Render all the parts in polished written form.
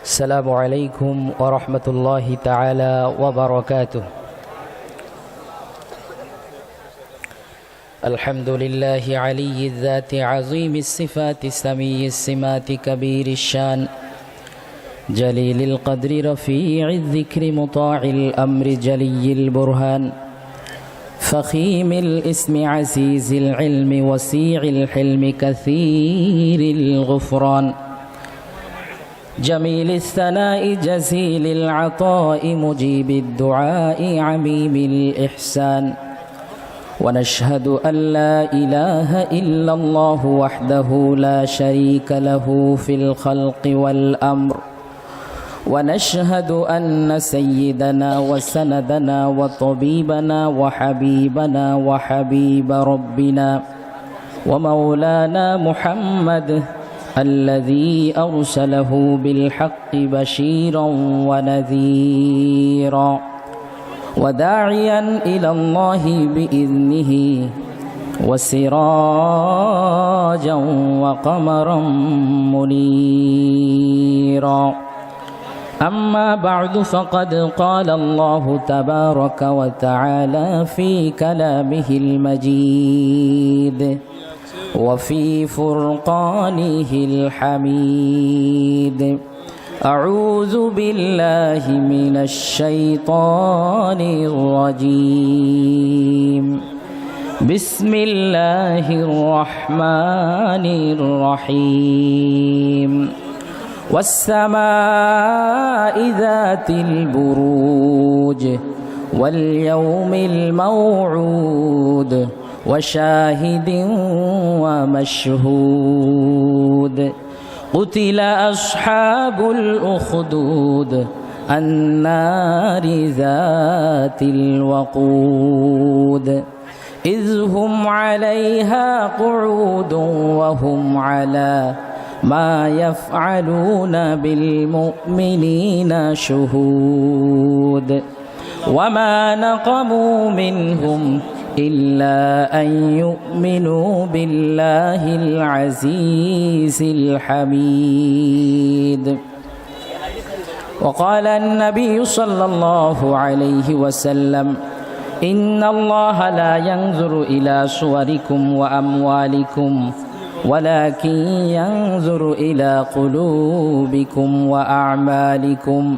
السلام عليكم ورحمة الله تعالى وبركاته. الحمد لله علي الذات عظيم الصفات سمي السمات كبير الشان جليل القدر رفيع الذكر مطاع الأمر جلي البرهان فخيم الاسم عزيز العلم وسيع الحلم كثير الغفران جميل الثناء جزيل العطاء مجيب الدعاء عميم الإحسان ونشهد أن لا إله إلا الله وحده لا شريك له في الخلق والأمر ونشهد أن سيدنا وسندنا وطبيبنا وحبيبنا وحبيب ربنا ومولانا محمد الذي أرسله بالحق بشيرا ونذيرا وداعيا إلى الله بإذنه وسراجا وقمرا منيرا أما بعد فقد قال الله تبارك وتعالى في كلامه المجيد وفي فرقانه الحميد أعوذ بالله من الشيطان الرجيم بسم الله الرحمن الرحيم والسماء ذات البروج واليوم الموعود وشاهد ومشهود قتل أصحاب الأخدود النار ذات الوقود إذ هم عليها قعود وهم على ما يفعلون بالمؤمنين شهود وما نقموا منهم إلا أن يؤمنوا بالله العزيز الحميد وقال النبي صلى الله عليه وسلم إن الله لا ينظر إلى صوركم وأموالكم ولكن ينظر إلى قلوبكم وأعمالكم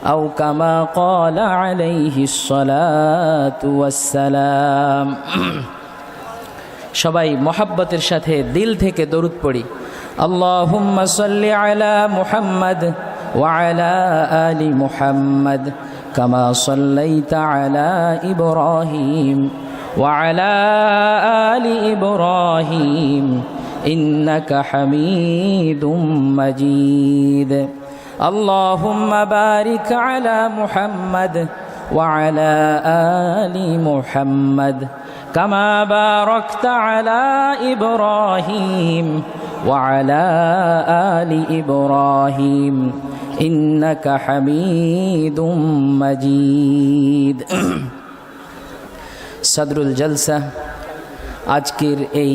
أو كما قال عليه الصلاة والسلام সবাই মহব্বতের সাথে দিল থেকে দরুদ পড়ি আল্লাহুম্মা সাল্লি আলা মুহাম্মাদ ওয়া আলা আলি মুহাম্মাদ কামা সাল্লাইতা আলা ইব্রাহিম ওয়া আলা আলি ইব্রাহিম ইন্নাকা হামিদুম মাজিদ اللهم بارك على محمد وعلى آل محمد كما باركت على إبراهيم وعلى آل إبراهيم إنك حميد مجيد صدر الجلسة আজকের এই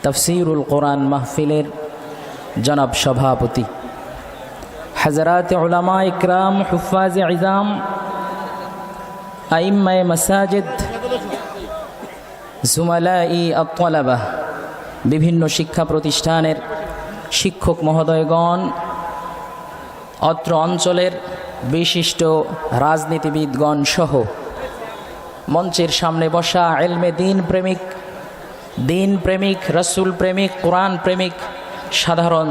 তাফসীরুল কোরআন মাহফিলের জনাব সভাপতি हज़रात उलमा इकराम हुफ़्फ़ाज़ इज़ाम आइम्मा मसाजिद जुमलाई अत्तलबा विभिन्न शिक्षा प्रतिष्ठानेर शिक्षक महोदयगण अत्र अंचलेर विशिष्ट राजनीतिविदगण सह मंचेर सामने बसा इल्मे दीन प्रेमिक रसूल प्रेमिक कुरान प्रेमिक साधारण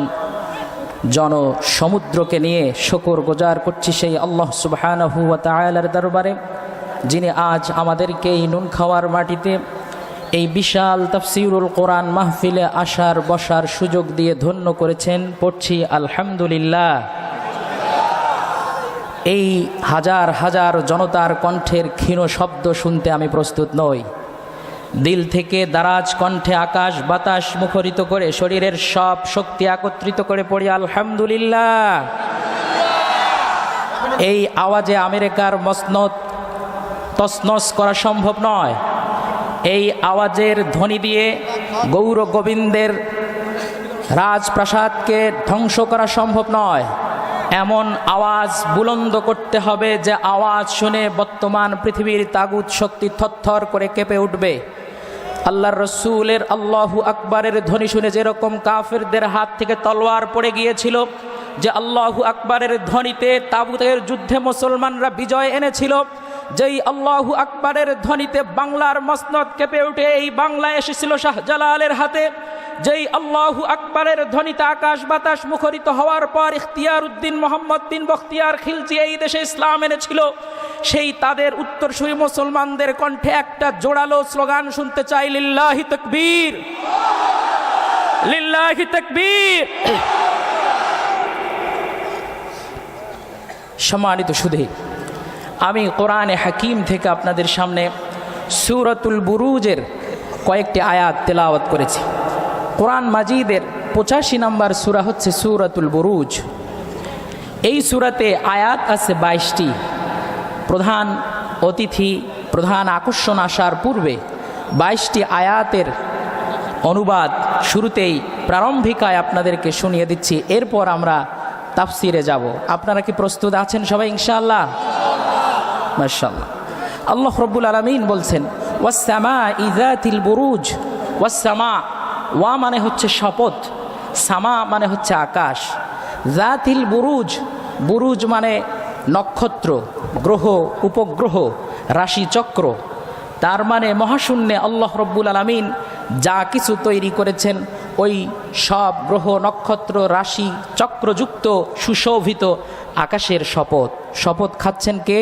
জন সমুদ্রকে নিয়ে শুকর গুজার করছি সেই আল্লাহ সুবহানাহু ওয়া তাআলার দরবারে যিনি আজ আমাদেরকে এই নুন খাওয়ার মাটিতে এই বিশাল তাফসীরুল কোরআন মাহফিলে আসার বসার সুযোগ দিয়ে ধন্য করেছেন। পড়ছি আলহামদুলিল্লাহ। এই হাজার হাজার জনতার কণ্ঠের ক্ষীণ শব্দ শুনতে আমি প্রস্তুত নই। দিল থেকে দারাজ কণ্ঠে আকাশ বাতাস মুখরিত করে শরীরের সব শক্তি একত্রিত করে পড়ি আলহামদুলিল্লাহ। এই আওয়াজে আমেরিকার মসনদ তছনছ করা সম্ভব নয়। এই আওয়াজের ধ্বনি দিয়ে গৌর গোবিন্দের রাজপ্রাসাদকে ধ্বংস করা সম্ভব নয়। এমন আওয়াজ বুলন্দ করতে হবে যে আওয়াজ শুনে বর্তমান পৃথিবীর তাগুত শক্তি থরথর করে কেঁপে উঠবে। আল্লাহর রসুলের আল্লাহু আকবারের ধ্বনি শুনে যেরকম কাফেরদের হাত থেকে তলোয়ার পড়ে গিয়েছিল, যে আল্লাহু আকবারের ধ্বনিতে তাগুতের যুদ্ধে মুসলমানরা বিজয় এনেছিল, যেই আল্লাহু আকবারের ধ্বনিতে বাংলার মসনদ কেঁপে উঠে এই বাংলা এসেছিল শাহজালালের হাতে, যেই আল্লাহু আকবারের ধ্বনিতে আকাশ বাতাস মুখরিত হওয়ার পর ইখতিয়ার উদ্দিন মোহাম্মদ বিন বখতিয়ার খিলজি এই দেশে ইসলাম এনেছিল, সেই তাদের উত্তরসূরি মুসলমানদের কণ্ঠে একটা জোরালো স্লোগান শুনতে চাই, লিল্লাহি তাকবীর, লিল্লাহি তাকবীর। সম্মানিত সুধী, আমি কোরআনে হাকিম থেকে আপনাদের সামনে সূরাতুল বুরুজের কয়েকটি আয়াত তেলাওয়াত করেছি। কোরআন মাজিদের 85 নম্বর সূরা হচ্ছে সূরাতুল বুরুজ। এই সূরাতে আয়াত আছে 22টি। প্রধান অতিথি, প্রধান আকর্ষণ আসার পূর্বে 22টি আয়াতের অনুবাদ শুরুতেই প্রারম্ভিকায় আপনাদেরকে শুনিয়ে দিচ্ছি, এরপর আমরা তাফসিরে যাব। আপনারা কি প্রস্তুত আছেন সবাই ইনশাআল্লাহ? মাশাআল্লাহ। আল্লাহ রাব্বুল আলামিন বলছেন, ওয়াস-সামা'i যাতিল বুরুজ। ওয়াস-সামা, ওয়া মানে হচ্ছে শপথ, সামা মানে হচ্ছে আকাশ, যাতিল বুরুজ, বুরুজ মানে নক্ষত্র, গ্রহ, উপগ্রহ, রাশি চক্র। তার মানে মহাশূন্যে আল্লাহ রাব্বুল আলামিন যা কিছু তৈরি করেছেন ওই সব গ্রহ, নক্ষত্র, রাশি চক্রযুক্ত সুশোভিত আকাশের শপথ। শপথ খাচ্ছেন কে?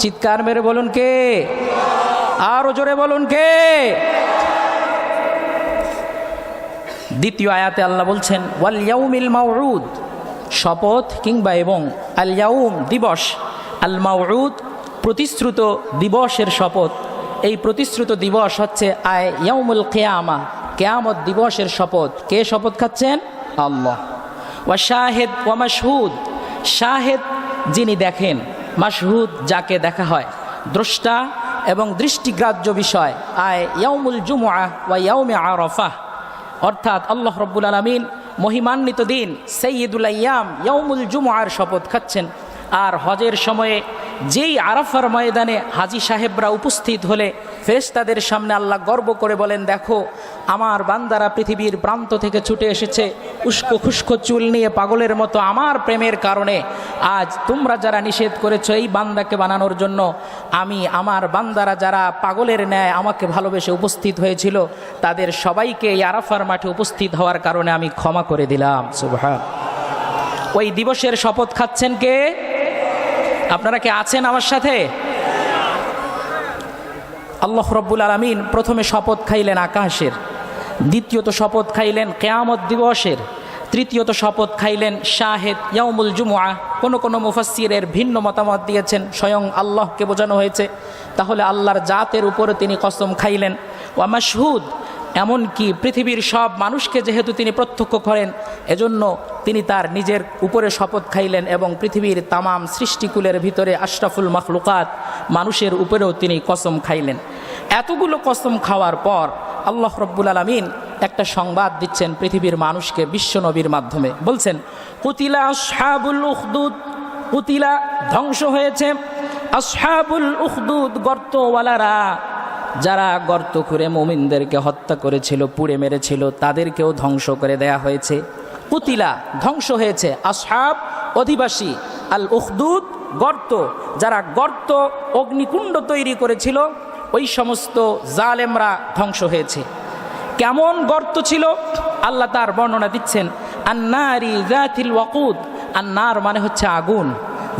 চিৎকার মেরে বলুন কে? আরো জোরে বলুন কে? দ্বিতীয় আয়াতে আল্লাহ বলছেন, ওয়াল ইয়াউমিল মাউউদ, শপথ কিংবা এবং, আল ইয়াউম দিবস, আল মাউউদ প্রতিশ্রুত দিবসের শপথ। এই প্রতিশ্রুত দিবস হচ্ছে আয় ইয়াউমুল কিয়ামা, কিয়ামত দিবসের শপথ। কে শপথ খাচ্ছেন? আল্লাহ। ওয়া শাহিদ ওয়া মাশহুদ, শাহিদ যিনি দেখেন, মাশহুদ যাকে দেখা হয়, দ্রষ্টা এবং দৃষ্টিগ্রাহ্য বিষয়। আয় ইয়াউমুল জুমআ ওয়া ইয়াউমে আরাফা, অর্থাৎ আল্লাহ রাব্বুল আলামিন মহিমান্বিত দিন সাইয়্যিদুল আইয়াম ইয়াউমুল জুমআর শপথ খাচ্ছেন। আর হজের সময়ে যেই আরাফার ময়দানে হাজী সাহেবরা উপস্থিত হলে ফেরেশতাদের সামনে আল্লাহ গর্ব করে বলেন, দেখো আমার বান্দারা পৃথিবীর প্রান্ত থেকে ছুটে এসেছে উস্কো খুস্কো চুল নিয়ে পাগলের মতো আমার প্রেমের কারণে। আজ তোমরা যারা নিষেধ করেছো এই বান্দাকে বানানোর জন্য, আমি আমার বান্দারা যারা পাগলের ন্যায় আমাকে ভালোবেসে উপস্থিত হয়েছিল তাদের সবাইকে এই আরাফার মাঠে উপস্থিত হওয়ার কারণে আমি ক্ষমা করে দিলাম। সুবহান। ওই দিবসের শপথ খাচ্ছেন কে? আপনারা কি আছেন আমার সাথে? আল্লাহ রাব্বুল আলামিন প্রথমে শপথ খাইলেন আকাশের, দ্বিতীয়ত শপথ খাইলেন কিয়ামত দিবসের, তৃতীয়ত শপথ খাইলেন শাহিদ ইয়াউমুল জুমআ। কোন মুফাসসিরের ভিন্ন মতামত দিয়েছেন, স্বয়ং আল্লাহকে বোঝানো হয়েছে, তাহলে আল্লাহর জাতের উপরে তিনি কসম খাইলেন। ওয়া মাশহুদ, এমনকি পৃথিবীর সব মানুষকে যেহেতু তিনি প্রত্যক্ষ করেন এজন্য তিনি তার নিজের উপরে শপথ খাইলেন, এবং পৃথিবীর তামাম সৃষ্টিকুলের ভিতরে আশরাফুল মাখলুকাত মানুষের উপরেও তিনি কসম খাইলেন। এতগুলো কসম খাওয়ার পর আল্লাহ রাব্বুল আলামিন একটা সংবাদ দিচ্ছেন পৃথিবীর মানুষকে বিশ্বনবীর মাধ্যমে। বলছেন, কুতিলা আসহাবুল উখদুদ, কুতিলা ধ্বংস হয়েছে, আসহাবুল উখদুদ গর্তওয়ালারা, যারা গর্ত করে মুমিনদেরকে হত্যা করেছিল, পুড়ে মেরেছিল, তাদেরকেও ধ্বংস করে দেয়া হয়েছে। কুতিলা ধ্বংস হয়েছে, আসহাব অধিবাসী, আল উখদুদ গর্ত, যারা গর্ত অগ্নিকুণ্ড তৈরি করেছিল ওই সমস্ত জালেমরা ধ্বংস হয়েছে। কেমন গর্ত ছিল আল্লাহ তার বর্ণনা দিচ্ছেন, আন্নারি যাতিল ওয়াকুদ, আন্নার মানে হচ্ছে আগুন,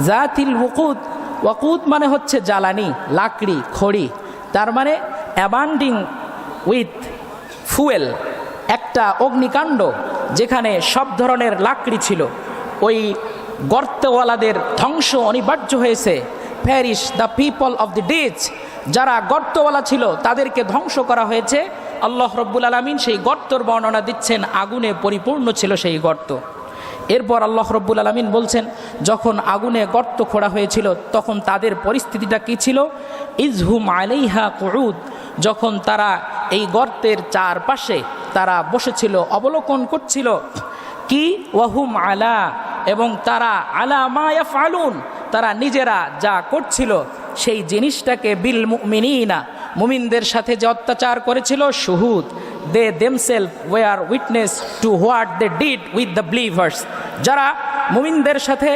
যাতিল ওয়াকুদ, ওয়াকুদ মানে হচ্ছে জ্বালানি, লাকড়ি, খড়ি, তার মানে অ্যাবান্ডিং উইথ ফুয়েল, একটা অগ্নিকাণ্ড যেখানে সব ধরনের লাকড়ি ছিল। ওই গর্তওয়ালাদের ধ্বংস অনিবার্য হয়েছে। Perish the people of the ditch, যারা গর্তওয়ালা ছিল তাদেরকে ধ্বংস করা হয়েছে। আল্লাহ রাব্বুল আলামিন সেই গর্তর বর্ণনা দিচ্ছেন, আগুনে পরিপূর্ণ ছিল সেই গর্ত। এরপর আল্লাহ রাব্বুল আলামিন বলছেন, যখন আগুনে গর্ত খোঁড়া হয়েছিল তখন তাদের পরিস্থিতিটা কী ছিল? ইজহুম আলাইহা কুউদ, যখন তারা এই গর্তের চারপাশে তারা বসেছিল, অবলোকন করছিল। কি? ওয়াহুম আলা এবং তারা আলা মা ইয়াফআলুন, তারা নিজেরা যা করছিল সেই জিনিসটাকে বিল মুমিনিনা, মুমিনদের সাথে যে অত্যাচার করেছিল, শুহুদ, they themselves were witness to what they did with the believers, যারা মুমিনদের সাথে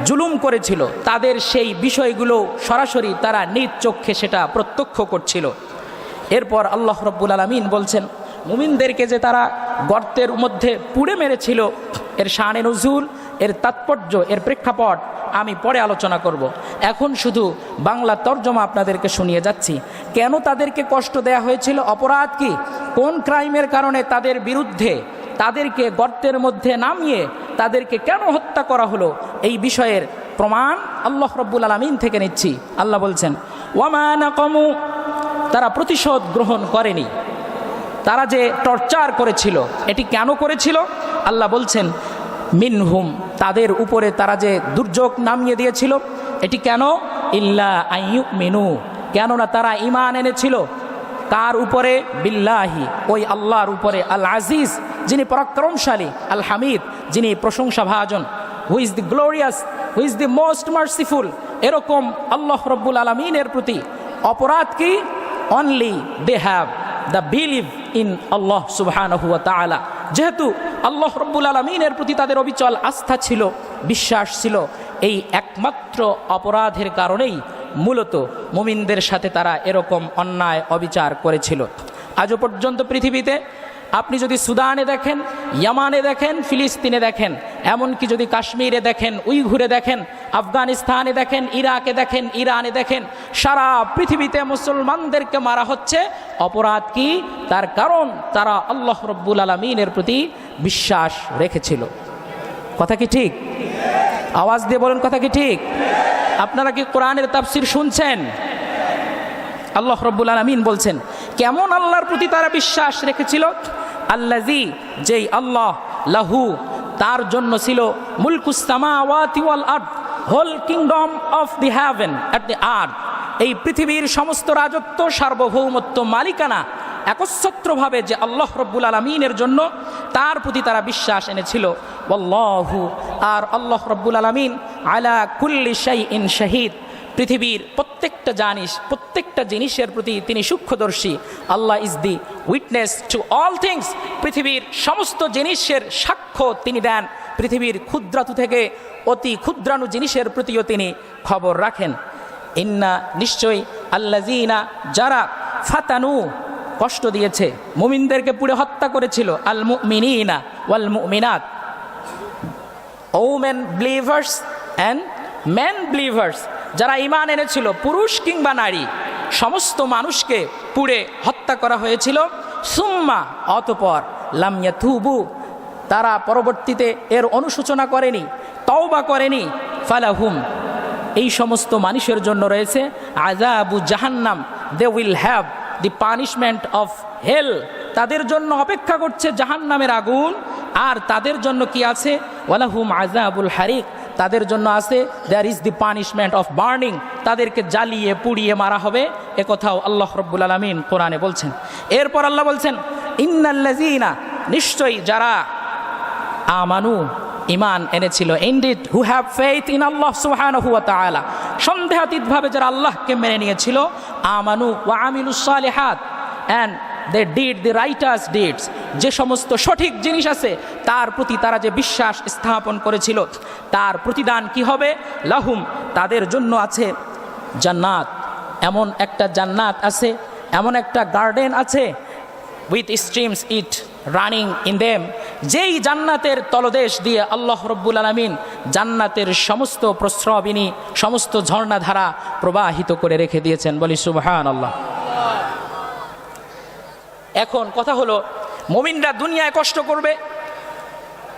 জুলুম করেছিল তাদের সেই বিষয়গুলো সরাসরি তারা নিজ চক্ষে সেটা প্রত্যক্ষ করছিল। এরপর আল্লাহ রাব্বুল আলামিন বলছেন, মুমিনদেরকে যে তারা গর্তের মধ্যে পুড়ে মেরেছিল, এর শানে নুজুল, এর তাৎপর্য, এর প্রেক্ষাপট আমি পরে আলোচনা করব। এখন শুধু বাংলা তর্জমা আপনাদেরকে শুনিয়ে যাচ্ছি। কেন তাদেরকে কষ্ট দেয়া হয়েছিল, অপরাধ কি, কোন ক্রাইমের কারণে তাদের বিরুদ্ধে তাদেরকে গর্তের মধ্যে নামিয়ে তাদেরকে কেন হত্যা করা হলো, এই বিষয়ের প্রমাণ আল্লাহ রাব্বুল আলামিন থেকে নিচ্ছি। আল্লাহ বলছেন, ওয়ামা নাকামু, তারা প্রতিশোধ গ্রহণ করেনি। তারা যে টর্চার করেছিল এটি কেন করেছিল? আল্লাহ বলছেন, মিনহুম, তাদের উপরে তারা যে দুর্যোগ নামিয়ে দিয়েছিল এটি কেন? ইল্লা আইয়ুমিনু, কেননা তারা ঈমান এনেছিল। কার উপরে? বিল্লাহি, ওই আল্লাহর উপরে। আল আজিজ, যিনি পরাক্রমশালী। আল হামিদ, যিনি প্রশংসাভাজন। Who is the glorious, who is the most merciful. এরকম আল্লাহ রাব্বুল আলামিনের প্রতি অপরাধ কি? Only they have the believe in Allah সুবহানাহু ওয়া তাআলা। যেহেতু আল্লাহ রাব্বুল আলামিনের প্রতি তাদের অবিচল আস্থা ছিল, বিশ্বাস ছিল, এই একমাত্র অপরাধের কারণেই মূলত মুমিনদের সাথে তারা এরকম অন্যায় অবিচার করেছিল। আজও পর্যন্ত পৃথিবীতে আপনি যদি সুদানে দেখেন, ইয়ামানে দেখেন, ফিলিস্তিনে দেখেন, এমনকি যদি কাশ্মীরে দেখেন, উইঘুরে দেখেন, আফগানিস্তানে দেখেন, ইরাকে দেখেন, ইরানে দেখেন, সারা পৃথিবীতে মুসলমানদেরকে মারা হচ্ছে। অপরাধ কি? তার কারণ তারা আল্লাহ রাব্বুল আলামিনের প্রতি বিশ্বাস রেখেছিল। কথা কি ঠিক? আওয়াজ দিয়ে বলেন, কথা কি ঠিক? আপনারা কি কোরআনের তাফসীর শুনছেন? আল্লাহ রাব্বুল আলামিন বলছেন কেমন আল্লাহর প্রতি তারা বিশ্বাস রেখেছিল। আল্লাযী, যেই আল্লাহ, লাহু, তার জন্য ছিল মুলকুস সামাওয়াতি ওয়াল আরদ, whole kingdom of the heaven at the earth, এই পৃথিবীর সমস্ত রাজত্ব, সার্বভৌমত্ব, মালিকানা একচ্ছত্রভাবে যে আল্লাহ রাব্বুল আলামিনের জন্য, তার প্রতি তারা বিশ্বাস এনেছিল। ওয়াল্লাহু, আর আল্লাহ রাব্বুল আলামিন আলা কুল্লি শাইইন শাহীদ, পৃথিবীর প্রত্যেকটা জিনিসের প্রতি তিনি সূক্ষ্মদর্শী। Allah is the witness to all things, পৃথিবীর সমস্ত জিনিসের সাক্ষ্য তিনি দেন। পৃথিবীর ক্ষুদ্রাতু থেকে অতি ক্ষুদ্রাণু জিনিসের প্রতিও তিনি খবর রাখেন। ইন্না, নিশ্চয়ই, আল্লাযীনা, যারা, ফাতানু, কষ্ট দিয়েছে, মুমিনদেরকে পুড়ে হত্যা করেছিল, আল মুমিনিনা ওয়াল মুমিনাত, women believers and men believers, যারা ঈমান এনেছিল, পুরুষ কিংবা নারী, সমস্ত মানুষকে পুড়ে হত্যা করা হয়েছিল। সুম্মা, অতঃপর, লাম ইয়াতুবু, তারা পরবর্তীতে এর অনুশোচনা করেনি, তওবা করেনি, ফালাহুম, এই সমস্ত মানুষের জন্য রয়েছে আযাবু জাহান্নাম, they will have the punishment of hell, তাদের জন্য অপেক্ষা করছে জাহান্নামের আগুন। আর তাদের জন্য কি আছে? ওয়ালাহুম আযাবুল হারিক, তাদের জন্য আছে there is the punishment of burning, তাদেরকে জ্বালিয়ে পুড়িয়ে মারা হবে। এ কথাও আল্লাহ রাব্বুল আলামিন কোরআনে বলছেন। এরপর আল্লাহ বলছেন, ইন্নাল্লাযীনা, নিশ্চয়ই যারা, আমানু, ঈমান এনেছিল, indeed, who have faith in Allah সুবহানাহু ওয়া তাআলা, সন্দেহাতীতভাবে যারা আল্লাহকে মেনে নিয়েছিল, আমানু ওয়া আমিলুস সালিহাত, and they did the righteous deeds, যে সমস্ত সঠিক জিনিস আছে তার প্রতি তারা যে বিশ্বাস স্থাপন করেছিল, তার প্রতিদান কি হবে? লাহুম, তাদের জন্য আছে জান্নাত, এমন একটা জান্নাত আছে, এমন একটা গার্ডেন আছে, with streams it running in them, যেই জান্নাতের তলদেশ দিয়ে আল্লাহ রাব্বুল আলামিন জান্নাতের সমস্ত প্রস্রবিনী, সমস্ত ঝর্ণাধারা প্রবাহিত করে রেখে দিয়েছেন। বলি সুবহানাল্লাহ। এখন কথা হলো, মুমিনরা দুনিয়ায় কষ্ট করবে,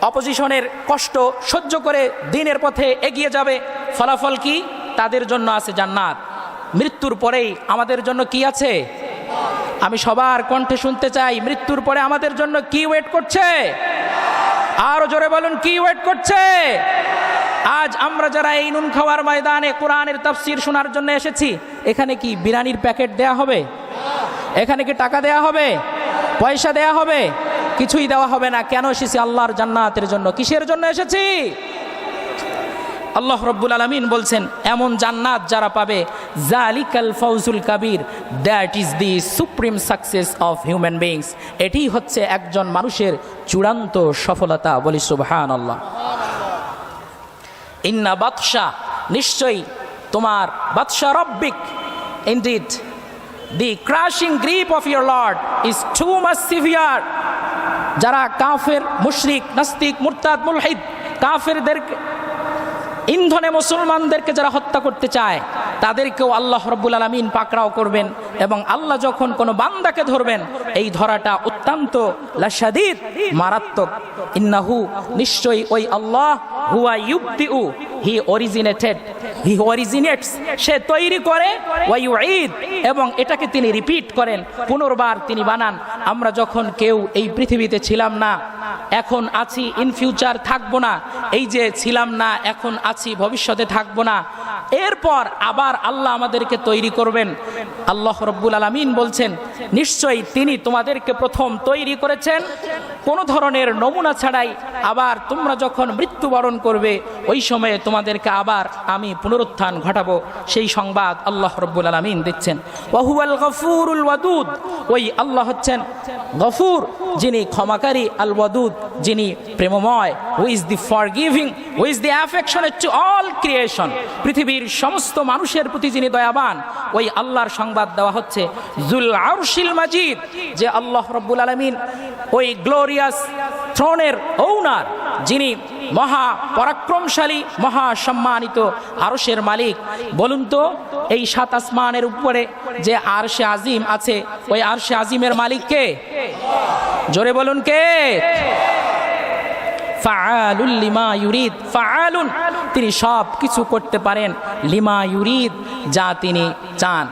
অপোজিশনের কষ্ট সহ্য করে দিনের পথে এগিয়ে যাবে। ফলাফল কি? তাদের জন্য আছে জান্নাত। মৃত্যুর পরেই আমাদের জন্য কি আছে? আমি সবার কণ্ঠে শুনতে চাই, মৃত্যুর পরে আমাদের জন্য কি ওয়েট করছে? আরো জোরে বলুন, কি ওয়েট করছে? আজ আমরা যারা এই নুন খাওয়ার ময়দানে কোরআনের তাফসীর শোনার জন্য এসেছি, এখানে কি বিরিয়ানির প্যাকেট দেয়া হবে? এখানে কি টাকা দেয়া হবে? পয়সা দেয়া হবে? কিছুই দেওয়া হবে না। কেন এসেছি? আল্লাহর জান্নাতের জন্য। কিসের জন্য এসেছি? আল্লাহ রাব্বুল আলামিন বলছেন এমন জান্নাত যারা পাবে, জালিকাল ফাউজুল কাবীর, that is the supreme success of human beings. এটি হচ্ছে একজন মানুষের চূড়ান্ত সফলতা। বলি সুবহানাল্লাহ। ইন্না বাতশা, নিশ্চয়ই তোমার বাতশা রব্বিক, indeed the crushing grip of your Lord is too much severe। যারা কাফের, মুশরিক, নাস্তিক, মুরতাদ, মুলহিদ, কাফেরদের ইন্ধনে মুসলমানদেরকে যারা হত্যা করতে চায়, তাদেরকেও আল্লাহ রাব্বুল আলামিন পাকড়াও করবেন। এবং আল্লাহ যখন কোনো বান্দাকে ধরবেন, এই ধরাটা অত্যন্ত লাশাদীদ, মারাত্মক। ইন্নাহু, নিশ্চয়ই ওই আল্লাহ, হুয়া ইউবদিউ, হি অরিজিনেটস, সে তৈরি করে, ওয়া ইউঈদ, এবং এটাকে তিনি রিপিট করেন, পুনর্বার তিনি বানান। আমরা যখন কেউ এই পৃথিবীতে ছিলাম না, এখন আছি, ইন ফিউচার থাকবো না, এই যে ছিলাম না, এখন আছি, ভবিষ্যতে থাকবো না, এরপর আবার আল্লাহ আমাদেরকে তৈরি করবেন। আল্লাহ রাব্বুল আলামিন বলছেন নিশ্চয়ই তিনি তোমাদেরকে প্রথম তৈরি করেছেন কোনো ধরনের নমুনা ছাড়াই। আবার তোমরা যখন মৃত্যুবরণ করবে, ওই সময়ে তোমাদেরকে আবার আমি পুনরুত্থান ঘটাবো, সেই সংবাদ আল্লাহ রাব্বুল আলামিন দিচ্ছেন। ওয়া হুয়াল গফুরুল ওয়াদুদ, ওই আল্লাহ হচ্ছেন গফুর, যিনি ক্ষমাকারী, আল ওয়াদুদ, যিনি প্রেমময়, হু is the forgiving, who is the affectionate to all creation, পৃথিবীর সমস্ত মানুষের প্রতি যিনি দয়াবান, ওই আল্লাহর সংবাদ দেওয়া হচ্ছে। জুল আরশিল মাজিদ, যে আল্লাহ রাব্বুল আলামিন ওই গ্লোরিয়াস থ্রোনের ওনার, যিনি মহা পরাক্রমশালী, মহা সম্মানিত আরশের মালিক। বলুন তো, এই সাত আসমানের উপরে যে আরশে আজিম আছে, ওই আরশে আজিমের মালিক কে? জোরে বলুন কে? ফাআলুল লিমা ইউরিদ, ফাআলুন, তিনি সব কিছু করতে পারেন, লিমা ইউরিদ, যা তিনি চান।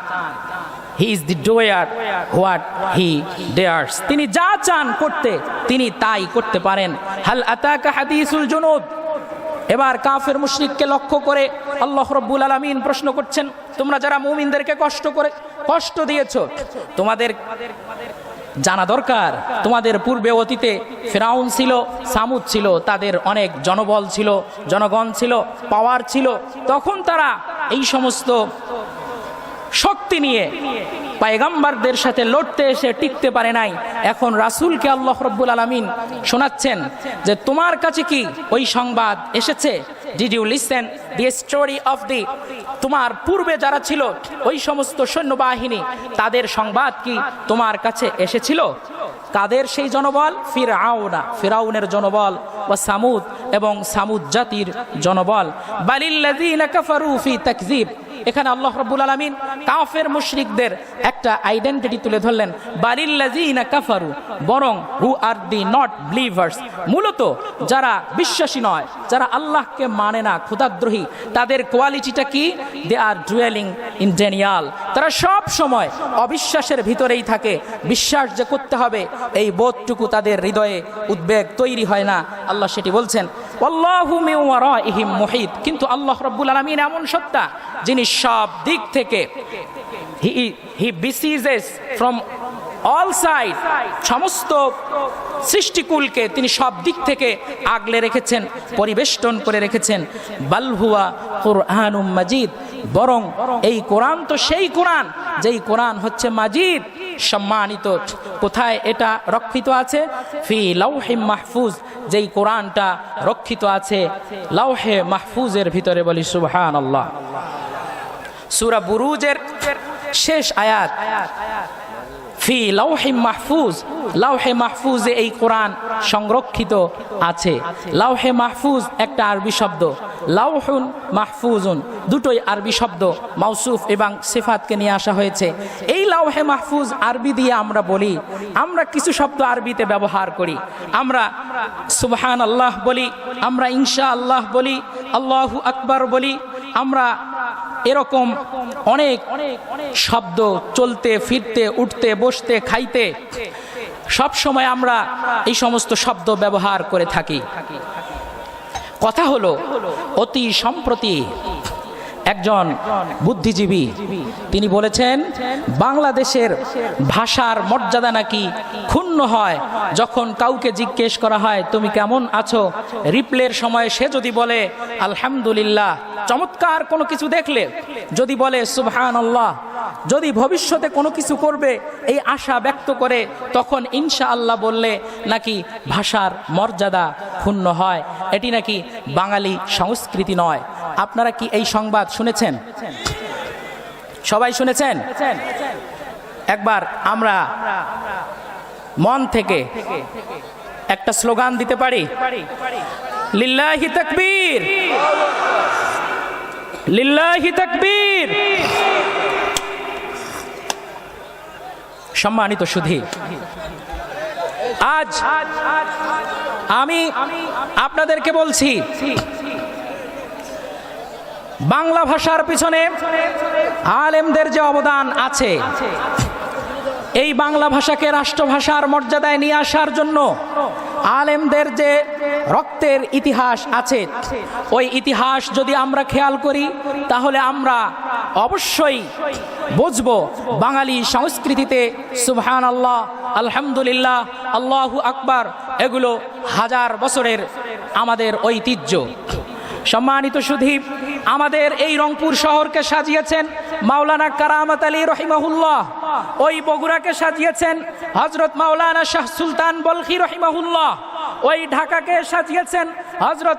He is the doer what he desires, তিনি যা চান করতে, তিনি তাই করতে পারেন। হাল আতাকা হাদিসুল জুনুদ, এবার কাফের মুশরিককে লক্ষ্য করে আল্লাহ রাব্বুল আলামিন প্রশ্ন করছেন, তোমরা যারা মুমিনদেরকে কষ্ট দিয়েছো, তোমাদের জানা দরকার, তোমাদের পূর্বে অতীতে ফিরাউন ছিল, সামুদ ছিল, তাদের অনেক জনবল ছিল, জনগণ ছিল, পাওয়ার ছিল, তখন তারা এই সমস্ত শক্তি নিয়ে পয়গম্বরদের সাথে লড়তে এসে টিকতে পারে নাই। এখন রাসূলকে আল্লাহ রাব্বুল আলামিন শোনাচ্ছেন যে তোমার কাছে কি ওই সংবাদ এসেছে? Did you listen the story of the, তোমার পূর্বে যারা ছিল ওই সমস্ত সৈন্যবাহিনী, তাদের সংবাদ কি তোমার কাছে এসেছিল? কাদের সেই জনবল? ফিরাউনের জনবল, ওয়া সামুদ, এবং সামুদ জাতির জনবল। বালিল্লাযীনা কাফারু ফি তাকযীব, এখানে আল্লাহ রাব্বুল আলামিন কাফের মুশরিকদের একটা আইডেন্টিটি তুলে ধরলেন। বালিল্লাযীনা কাফারু, বরং হু আর দি নট বিলিভার্স, মূলত যারা বিশ্বাসী নয়, যারা আল্লাহকে মানে না, খোদাদ্রোহী, তাদের কোয়ালিটিটা কি? দে আর ডুয়েলিং ইন ডেনিয়াল, তারা সব সময় অবিশ্বাসের ভিতরেই থাকে। বিশ্বাস যে করতে হবে, এই বোধটুকু তাদের হৃদয়ে উদ্বেগ তৈরি হয় না। আল্লাহ সেটি বলছেন। আল্লাহু মিন ওয়ারাইহিম মুহিত, কিন্তু আল্লাহ রাব্বুল আলামিন এমন সত্তা যিনি সব দিক থেকে, হি বিসিজেস ফ্রম অল সাইড, সমস্ত সৃষ্টিকুলকে তিনি সব দিক থেকে আগলে রেখেছেন, পরিবেষ্টন করে রেখেছেন। বাল হুয়া কুরআনুম মাজিদ, বরং এই কোরআন তো সেই কোরআন, যেই কোরআন হচ্ছে মাজিদ, সম্মানিত। কোথায় এটা রক্ষিত আছে? ফি লাউহিম মাহফুজ, যেই কোরআনটা রক্ষিত আছে লাউহে মাহফুজের ভিতরে। বলি সুবহানাল্লাহ। সূরা বুরুজের শেষ আয়াত, ফি লাউহি মাহফুজ, লাউহে মাহফুজে এই কোরআন সংরক্ষিত আছে। লাউহে মাহফুজ একটা আরবি শব্দ, লাউহুন মাহফুজুন দুটোই আরবি শব্দ, মাউসুফ এবং সিফাতকে নিয়ে আসা হয়েছে। এই লাউহে মাহফুজ আরবি দিয়ে আমরা বলি, আমরা কিছু শব্দ আরবিতে ব্যবহার করি, আমরা সুবহানাল্লাহ বলি, আমরা ইনশাআল্লাহ বলি, আল্লাহু আকবার বলি, আমরা এরকম অনেক শব্দ চলতে ফিরতে, উঠতে বসতে, খাইতে, সব সময় আমরা এই সমস্ত শব্দ ব্যবহার করে থাকি। কথা হলো অতি সম্প্রতি একজন বুদ্ধিজীবী, তিনি বলেছেন বাংলাদেশের ভাষার মর্যাদা নাকি ক্ষুণ্ণ হয় যখন কাউকে জিজ্ঞেস করা হয় তুমি কেমন আছো, রিপ্লের সময় সে যদি বলে আলহামদুলিল্লাহ, চমৎকার কোনো কিছু দেখলে যদি বলে সুবহানাল্লাহ, যদি ভবিষ্যতে কোনো কিছু করবে এই আশা ব্যক্ত করে তখন ইনশাআল্লাহ বললে নাকি ভাষার মর্যাদা ক্ষুণ্ণ হয়। এটি নাকি বাঙালি সংস্কৃতি নয়। আপনারা কি এই সংবাদ শুনেছেন? সবাই শুনেছেন? একবার আমরা মন থেকে একটা স্লোগান দিতে পারি, লিল্লাহি তাকবীর, লিল্লাহি তাকবীর। সম্মানিত সুধী, আজ আমি আপনাদেরকে বলছি বাংলা ভাষার পিছনে আলেমদের যে অবদান আছে, এই বাংলা ভাষাকে রাষ্ট্রভাষার মর্যাদায় নিয়ে আসার জন্য আলেমদের যে রক্তের ইতিহাস আছে, ওই ইতিহাস যদি আমরা খেয়াল করি তাহলে আমরা অবশ্যই বুঝবো বাঙালি সংস্কৃতিতে সুবহানাল্লাহ, আলহামদুলিল্লাহ, আল্লাহু আকবার এগুলো হাজার বছরের আমাদের ঐতিহ্য। সম্মানিত সুধী, আমাদের এই রংপুর শহরকে সাজিয়েছেন মাওলানা কারামত আলী রহিমাহুল্লাহ, ওই বগুড়াকে সাজিয়েছেন হযরত মাওলানা শাহ সুলতান বলখি রহিমাহুল্লাহ, ওই ঢাকাকে সাজিয়েছেন হযরত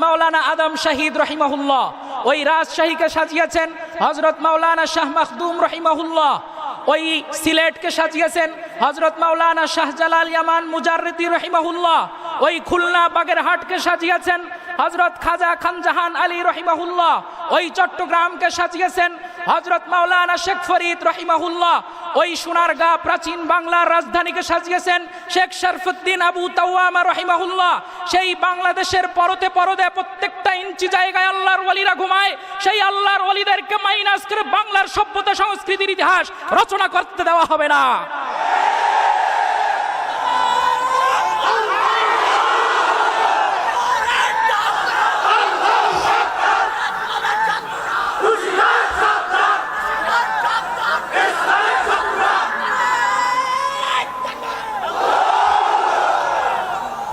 মাওলানা আদম শহীদ রহিমাহুল্লাহ, ওই রাজশাহীকে সাজিয়েছেন হযরত মাওলানা শাহ মখদুম রহিমাহুল্লাহ, ওই সিলেটকে সাজিয়েছেন হযরত মাওলানা শাহজালাল ইয়ামান মুজাররিদি রহিমাহুল্লাহ, ওই খুলনা বাগেরহাটকে সাজিয়েছেন হযরত খাজা খানজাহান আলী রহিমাহুল্লাহ, ওই চট্টগ্রামকে সাজিয়েছেন হযরত মাওলানা শেখ ফরিদ রহিমাহুল্লাহ, ওই সোনারগাঁ প্রাচীন বাংলার রাজধানীকে সাজিয়েছেন শেখ শরফুদ্দিন আবু তাওয়ামা রহিমাহুল্লাহ। সেই বাংলাদেশের পরতে পরতে প্রত্যেকটা ইঞ্চি জায়গায় আল্লাহর ওলিরা ঘুমায়, সেই আল্লাহর ওলিদেরকে মাইনাস করে বাংলার সভ্যতা সংস্কৃতির ইতিহাস রচনা করতে দেওয়া হবে না।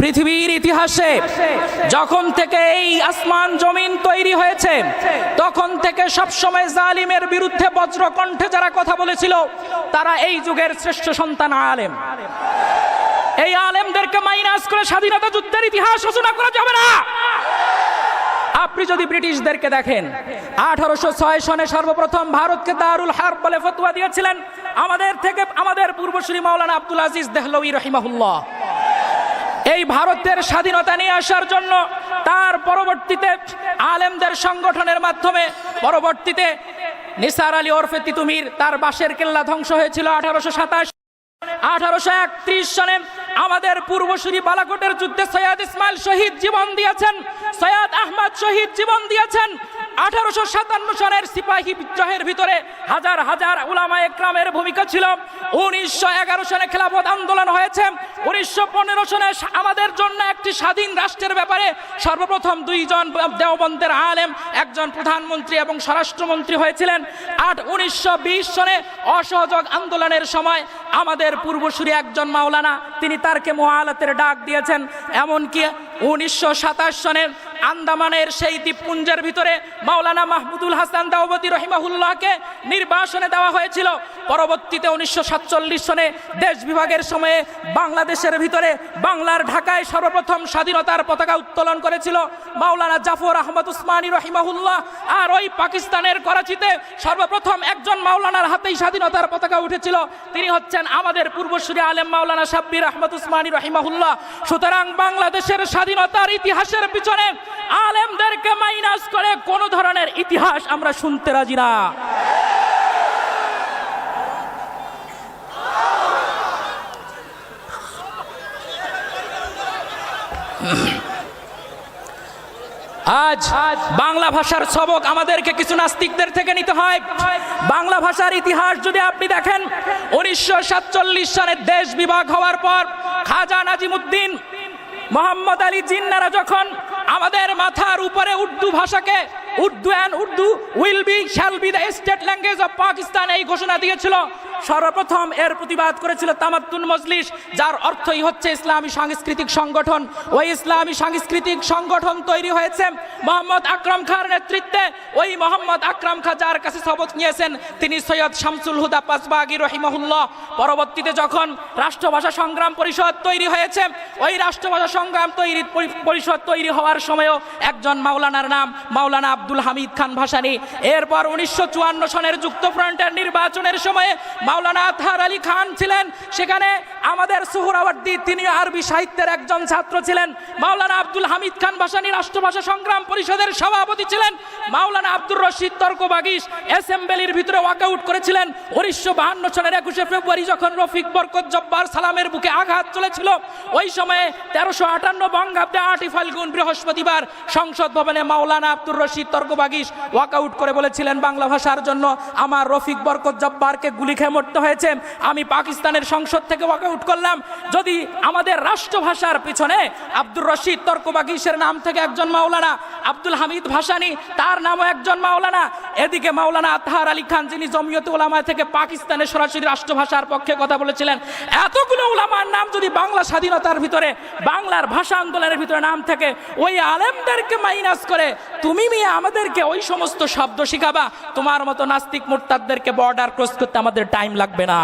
পৃথিবীর ইতিহাসে যখন থেকে এই আসমান জমিন তৈরি হয়েছে তখন থেকে সবসময় জালিমের বিরুদ্ধে বজ্রকণ্ঠে যারা কথা বলেছিল তারা এই যুগের শ্রেষ্ঠ সন্তান আলেম। এই আলেমদেরকে মাইনাস করে স্বাধীনতা যুদ্ধের ইতিহাস রচনা করা যাবে না। আপনি যদি ব্রিটিশদেরকে দেখেন, 1806 সনে সর্বপ্রথম ভারতকে দারুল হারব বলে ফতোয়া দিয়েছিলেন আমাদের পূর্বসূরি মাওলানা আব্দুল আজিজ দেহলভী রহিমাহুল্লাহ। এই ভারতের স্বাধীনতা নিয়ে আসার জন্য তার পরবর্তীতে আলেমদের সংগঠনের মাধ্যমে পরবর্তীতে নিসার আলী ওরফে তিতুমির তার বাঁশের কেল্লা ধ্বংস হয়েছিল 1827। 1831 সনে আমাদের পূর্বসূরি বালাকোটের যুদ্ধে সৈয়দ ইসমাইল শহীদ জীবন দিয়েছেন, সৈয়দ আহমদ শহীদ জীবন দিয়েছেন। 1857 সনের সিপাহী বিদ্রোহের ভিতরে হাজার হাজার উলামায়ে কেরামের ভূমিকা ছিল। 1911 সনে খেলাফত আন্দোলন হয়েছে। 1915 সনে আমাদের জন্য একটি স্বাধীন রাষ্ট্রের ব্যাপারে সর্বপ্রথম দুইজন দেওবন্দের আলেম, একজন প্রধানমন্ত্রী এবং স্বরাষ্ট্রমন্ত্রী হয়েছিলেন। 1920 সনে অসহযোগ আন্দোলনের সময় আমাদের পূর্বসূরি একজন মাওলানা তিনি তারকে মুআলাতের ডাক দিয়েছেন। এমনকি 1927 সনে আন্দামানের সেই দ্বীপপুঞ্জের ভিতরে মাওলানা মাহমুদুল হাসান দেওবন্দি রহিমাহুল্লাহকে নির্বাসনে দেওয়া হয়েছিল। পরবর্তীতে 1947 সনে দেশ বিভাগের সময়ে বাংলাদেশের ভিতরে বাংলার ঢাকায় সর্বপ্রথম স্বাধীনতার পতাকা উত্তোলন করেছিল মাওলানা জাফর আহমদ উসমানী রহিমাহুল্লাহ। আর ওই পাকিস্তানের করাচিতে সর্বপ্রথম একজন মাওলানার হাতেই স্বাধীনতার পতাকা উঠেছিল, তিনি হচ্ছেন আমাদের পূর্বসূরি আলেম মাওলানা শাব্বির আহমদ উসমানী রহিমাহুল্লাহ। সুতরাং বাংলাদেশের স্বাধীনতার ইতিহাসের পিছনে আলেমদেরকে মাইনাস করে কোন ধরনের ইতিহাস আমরা শুনতে রাজি না। আজ বাংলা ভাষার সবক আমাদেরকে কিছু নাস্তিকদের থেকে নিতে হয়। বাংলা ভাষার ইতিহাস যদি আপনি দেখেন, 1947 সালে দেশ বিভাগ হওয়ার পর খাজা নাজিমুদ্দিন, মোহাম্মদ আলী জিন্নারা যখন আমাদের মাথার উপরে উর্দু ভাষাকে Urdu and Urdu will be shall be the state language of Pakistan এই ঘোষণা দিয়েছিল। সর্বপ্রথম এর প্রতিবাদ করেছিল তামাদ্দুন মজলিস, যার অর্থই হচ্ছে ইসলামী সাংস্কৃতিক সংগঠন। ওই ইসলামী সাংস্কৃতিক সংগঠন তৈরি হয়েছে মোহাম্মদ আকরাম খাঁর নেতৃত্বে। ওই মোহাম্মদ আকরাম খাঁ যার কাছে শপথ নিয়েছেন তিনি সৈয়দ শামসুল হুদা পাসবাগী রহিমাহুল্লাহ। পরবর্তীতে যখন রাষ্ট্রভাষা সংগ্রাম পরিষদ তৈরি হয়েছে, ওই রাষ্ট্রভাষা সংগ্রাম পরিষদ তৈরি হওয়ার সময়ও একজন মাওলানার নাম মাওলানা আব্দুল হামিদ খান ভাসানী। এরপর 1954 সনের যুক্তফ্রন্টের নির্বাচনের সময়ে মাওলানা আতহার আলী খান ছিলেন। সেখানে আমাদের সুহরাওয়ার্দী, তিনি আরবি সাহিত্যের একজন ছাত্র ছিলেন। মাওলানা আব্দুল হামিদ খান ভাসানী রাষ্ট্রভাষা সংগ্রাম পরিষদের সভাপতি ছিলেন। মাওলানা আব্দুর রশিদ তর্কবাগীশ অ্যাসেম্বলির ভিতরে ওয়াকআউট করেছিলেন। 1952 সনের 21 ফেব্রুয়ারি যখন রফিক বরকত জব্বার সালামের বুকে আঘাত চলেছিল, ওই সময়ে 1358 বঙ্গাব্দে 8 ফাল্গুন বৃহস্পতিবার সংসদ ভবনে মাওলানা আব্দুর রশিদ তর্কবাগীশ ওয়াকআউট করে বলেছিলেন, বাংলা ভাষার জন্য আমার রফিক বরকত জব্বারকে গুলি খেয়ে মরতে হয়েছে, আমি পাকিস্তানের সংসদ থেকে ওয়াকআউট করলাম। যদি আমাদের রাষ্ট্রভাষার পিছনে আব্দুর রশিদ তর্কবাগীশের নাম থেকে একজন মাওলানা, আব্দুল হামিদ ভাসানী তার নামও একজন মাওলানা, এদিকে মাওলানা আতহার আলী খান যিনি জমিয়তে উলামা থেকে পাকিস্তানের সরাসরি রাষ্ট্রভাষার পক্ষে কথা বলেছিলেন, এতগুলো উলামার নাম যদি বাংলা স্বাধীনতার ভিতরে, বাংলার ভাষা আন্দোলনের ভিতরে নাম থেকে, ওই আলেমদেরকে মাইনাস করে তুমি মিয়া আমাদেরকে ওই সমস্ত শব্দ শিখাবা, তোমার মতো নাস্তিক মুরতাদদেরকে বর্ডার ক্রস করতে আমাদের টাইম লাগবে না।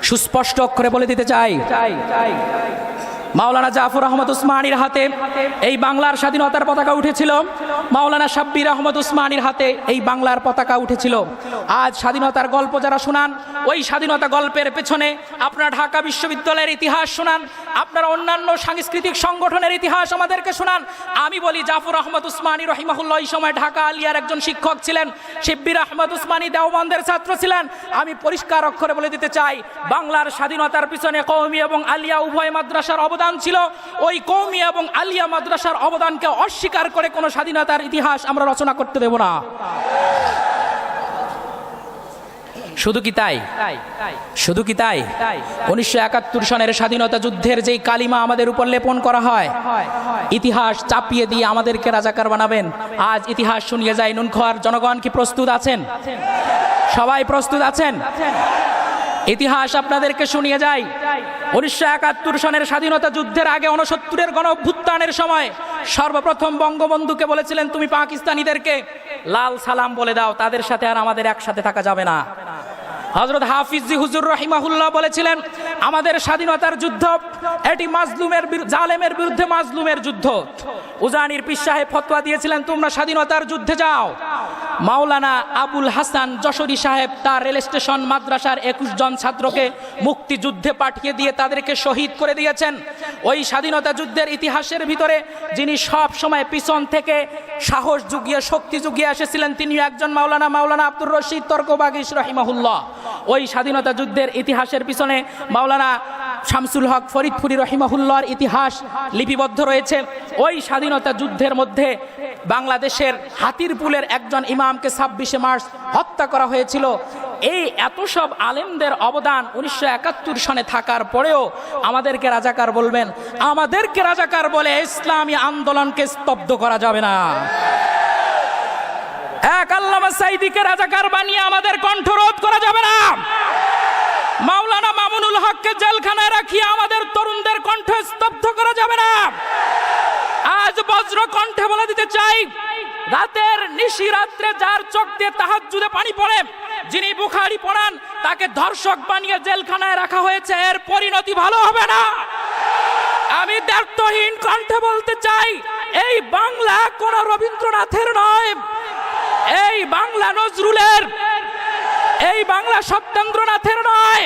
সুস্পষ্ট অক্ষরে বলে দিতে চাই, মাওলানা জাফর আহমদ উসমানীর হাতে এই বাংলার স্বাধীনতার পতাকা উঠেছিল, মাওলানা শাব্বির আহমদ উসমানীর হাতে এই বাংলার পতাকা উঠেছিল। আজ স্বাধীনতার গল্প যারা শোনান, ওই স্বাধীনতা গল্পের পেছনে আপনারা ঢাকা বিশ্ববিদ্যালয়ের ইতিহাস শোনান, আপনারা অন্যান্য সাংস্কৃতিক সংগঠনের ইতিহাস আমাদেরকে শোনান। আমি বলি জাফর আহমদ উসমানী রহিমাহুল্লাহ এই সময় ঢাকা আলিয়ার একজন শিক্ষক ছিলেন, শিব্বির আহমদ উসমানী দেওবন্দের ছাত্র ছিলেন। আমি পরিষ্কার অক্ষরে বলে দিতে চাই, বাংলার স্বাধীনতার পিছনে কওমি এবং আলিয়া উভয় মাদ্রাসার অবদান ছিল। ওই কওমি এবং আলিয়া মাদ্রাসার অবদানকে অস্বীকার করে কোনো স্বাধীনতার ইতিহাস আমরা রচনা করতে দেব না। শুধু কি তাই? 1971 সনের স্বাধীনতা যুদ্ধের যেই কালিমা আমাদের উপর লেপন করা হয়, ইতিহাস চাপিয়ে দিয়ে আমাদেরকে রাজাকার বানাবেন। আজ ইতিহাস শুনিয়ে যায় নুনখোয়ার জনগণ কি প্রস্তুত আছেন? সবাই প্রস্তুত আছেন? ইতিহাস আপনাদেরকে শুনিয়ে যায় 1971 সনের স্বাধীনতা যুদ্ধের আগে 69-এর গণ অভ্যুত্থানের সময় সর্বপ্রথম বঙ্গবন্ধুকে বলেছিলেন, তুমি পাকিস্তানিদেরকে লাল সালাম বলে দাও, তাদের সাথে আর আমাদের একসাথে থাকা যাবে না। হযরত হাফিজ জি হুজুর রাহিমাহুল্লাহ বলেছিলেন, আমাদের স্বাধীনতার যুদ্ধ এটি মাজলুমের জালেমের বিরুদ্ধে মাজলুমের যুদ্ধ। উজানির পীর সাহেব ফতোয়া দিয়েছিলেন, তোমরা স্বাধীনতার যুদ্ধে যাও। মাওলানা আবুল হাসান যশোরী সাহেব তার রেল স্টেশন মাদ্রাসার 21 জন ছাত্রকে মুক্তিযুদ্ধে পাঠিয়ে দিয়ে তাদেরকে শহীদ করে দিয়েছেন। ওই স্বাধীনতা যুদ্ধের ইতিহাসের ভিতরে যিনি সব সময় পিছন থেকে সাহস জুগিয়ে শক্তি জুগিয়ে এসেছিলেন, তিনি একজন মাওলানা আব্দুর রশিদ তর্কবাগীশ রহিমাহুল্লাহ। ওই স্বাধীনতা যুদ্ধের ইতিহাসের পিছনে মাওলানা শামসুল হক ফরিদপুরি রহিমাহুল্লাহর ইতিহাস লিপিবদ্ধ রয়েছে। ওই স্বাধীনতা যুদ্ধের মধ্যে বাংলাদেশের হাতিরপুলের একজন ইমামকে 26শে মার্চ হত্যা করা হয়েছিল। এই এত সব আলেমদের অবদান 1971 সনে থাকার পরেও আমাদেরকে রাজাকার বলবেন, আমাদেরকে রাজাকার বলে ইসলামী আন্দোলনকে স্তব্ধ করা যাবে না। এক আল্লামা সাঈদীকে রাজাকার বানিয়ে আমাদের কণ্ঠরোধ করা যাবে না। মাওলানা মামুনুল হককে জেলখানায় রাখিয়ে আমাদের তরুণদের কণ্ঠ স্তব্ধ করা যাবে না। আজ বজ্র কণ্ঠে বলে দিতে চাই, রাতের নিশি রাত্রে যার চোখ দিয়ে তাহাজ্জুদে পানি পড়ে, যিনি বুখারী পড়ান, তাকে ধর্ষক বানিয়ে জেলখানায় রাখা হয়েছে, এর পরিণতি ভালো হবে না। আমি দ্ব্যর্থহীন কণ্ঠে বলতে চাই, এই বাংলা কোন রবীন্দ্রনাথের নয়, এই বাংলা নজরুলের, এই বাংলা সত্যেন্দ্রনাথের নয়,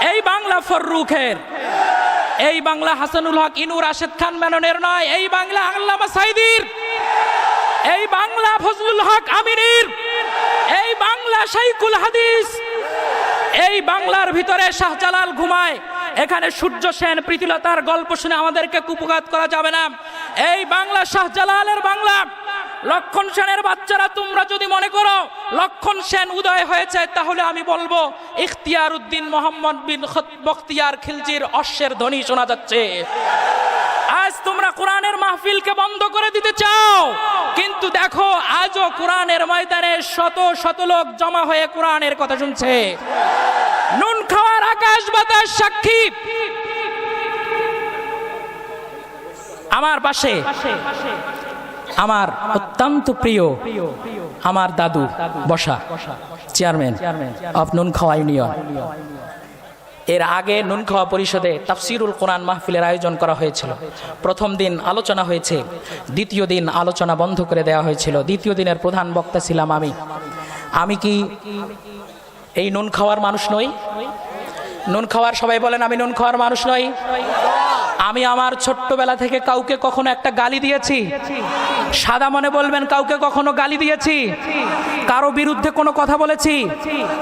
এই বাংলা ফররুখের, এই বাংলা হাসানুল হক ইনু রাশেদ খান মেননের নয়, এই বাংলা আল্লামা সাঈদীর, এই বাংলা ফজলুল হক আমিনীর, এই বাংলা শাইখুল হাদিস, এই বাংলার ভিতরে শাহজালাল ঘুমায়, এখানে সূর্য সেন প্রীতিলতার গল্প শুনে আমাদেরকে কুপঘাত করা যাবে না। এই বাংলা শাহজালালের বাংলা। লক্ষণ সেনের বাচ্চারা, তোমরা যদি মনে করো লক্ষণ সেন উদয় হয়েছে, তাহলে আমি বলবো ইখতিয়ার উদ্দিন মোহাম্মদ বিন বখতিয়ার খিলজির অশ্বের ধ্বনি শোনা যাচ্ছে। আজ তোমরা কোরআনের মাহফিলকে বন্ধ করে দিতে চাও, কিন্তু দেখো আজও কোরআনের ময়দানে শত শত লোক জমা হয়ে কোরআনের কথা শুনছে। নুন খাওয়ার আকাশ বাতাস সাক্ষী। আমার পাশে আমার অত্যন্ত প্রিয় আমার দাদু বসা, চেয়ারম্যান অফ নুন খাওয়া ইউনিয়ন। এর আগে নুন খাওয়া পরিষদে তাফসিরুল কোরআন মাহফিলের আয়োজন করা হয়েছিল। প্রথম দিন আলোচনা হয়েছে, দ্বিতীয় দিন আলোচনা বন্ধ করে দেওয়া হয়েছিল। দ্বিতীয় দিনের প্রধান বক্তা ছিলাম আমি। আমি কি এই নুন খাওয়ার মানুষ নই? নুন খাওয়ার সবাই বলেন আমি নুন খাওয়ার মানুষ নই। আমি আমার ছোট্টবেলা থেকে কাউকে কখনো একটা গালি দিয়েছি? সাদা মনে বলবেন, কাউকে কখনো গালি দিয়েছি? কারো বিরুদ্ধে কোনো কথা বলেছি?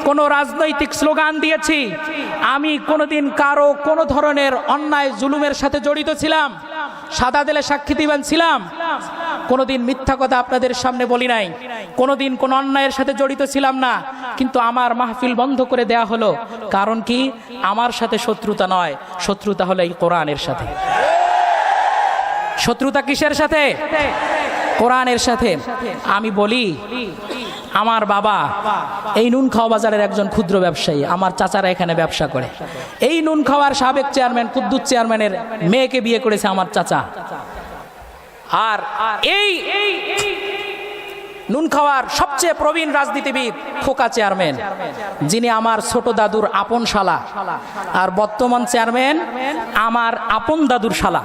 কোনো রাজনৈতিক স্লোগান দিয়েছি? আমি কোনোদিন কারো কোনো ধরনের অন্যায় জুলুমের সাথে জড়িত ছিলাম? সাদা দিলে সাক্ষী দিবেন ছিলাম? কোনোদিন মিথ্যা কথা আপনাদের সামনে বলি নাই, কোনোদিন কোনো অন্যায়ের সাথে জড়িত ছিলাম না। কিন্তু আমার মাহফিল বন্ধ করে দেয়া হলো। কারণ কি? আমার সাথে শত্রুতা নয়, শত্রুতা হলো এই কোরআনের সাথে। শত্রুতা কিসের সাথে? কোরআনের সাথে। আমি বলি, আমার বাবা এই নুন খাওয়া বাজারের একজন ক্ষুদ্র ব্যবসায়ী, আমার চাচারা এখানে ব্যবসা করে। এই নুন খাওয়ার সাবেক চেয়ারম্যান কুদ্দুস চেয়ারম্যানের মেয়েকে বিয়ে করেছে আমার চাচা। আর এই নুন খাওয়ার সবচেয়ে প্রবীণ রাজনীতিবিদ খোকা চেয়ারম্যান, যিনি আমার ছোট দাদুর আপন শালা, আর বর্তমান চেয়ারম্যান আমার আপন দাদুর শালা।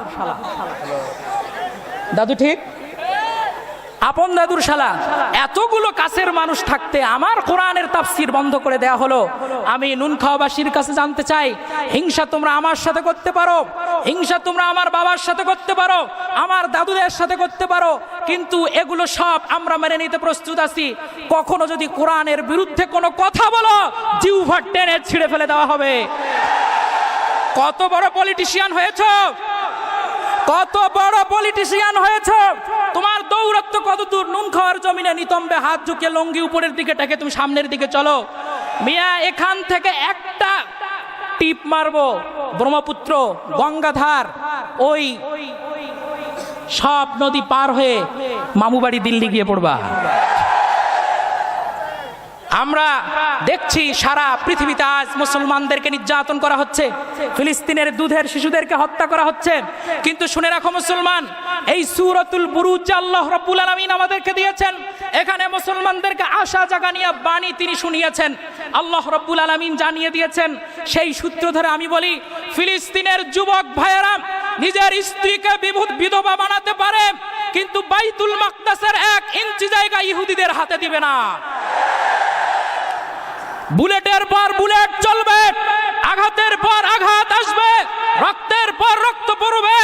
দাদু ঠিক? আপন দাদুর শালা। এতগুলো কাছের মানুষ থাকতে আমার কোরআনের তাফসীর বন্ধ করে দেয়া হলো। আমি নুন খাওয়াবাসীর কাছে জানতে চাই, হিংসা তোমরা আমার সাথে করতে পারো, হিংসা তোমরা আমার বাবার সাথে করতে পারো, আমার দাদুদের সাথে করতে পারো, কিন্তু এগুলো সব আমরা মেনে নিতে প্রস্তুত আছি। কখনো যদি কোরআনের বিরুদ্ধে কোনো কথা বলো, জিহ্বা টেনে ছিঁড়ে ফেলে দেওয়া হবে। কত বড় পলিটিশিয়ান হয়েছ, কত বড় পলিটিশিয়ান হয়েছ, তোমার দৌরত্ব কত দূর? নুন খাওয়ার জমিনে নিতম্বে হাত ঝুঁকে লঙ্গি উপরের দিকে টেকে তুমি সামনের দিকে চলো। মিয়া, এখান থেকে একটা টিপ মারবো, ব্রহ্মপুত্র, গঙ্গাধার, ওই সব নদী পার হয়ে মামুবাড়ি দিল্লি গিয়ে পড়বা। আমরা দেখছি সারা পৃথিবীতে আজ মুসলমানদেরকে নির্যাতন করা হচ্ছে, ফিলিস্তিনের দুধের শিশুদেরকে হত্যা করা হচ্ছে। কিন্তু শুনে রাখো মুসলমান, এই সূরাতুল বুরুজ আল্লাহ রাব্বুল আলামিন আমাদেরকে দিয়েছেন, এখানে মুসলমানদেরকে আশা জাগানিয়া বাণী তিনি শুনিয়েছেন। আল্লাহ রাব্বুল আলামিন জানিয়ে দিয়েছেন। সেই সূত্র ধরে আমি বলি, ফিলিস্তিনের যুবক ভাইয়েরা নিজের স্ত্রীকে বিধবা বানাতে পারে, কিন্তু বাইতুল মাকদাসের 1 ইঞ্চি জায়গা ইহুদিদের হাতে দিবে না। বুলেটের পর বুলেট চলবে, আঘাতের পর আঘাত আসবে, রক্তের পর রক্ত পড়বে,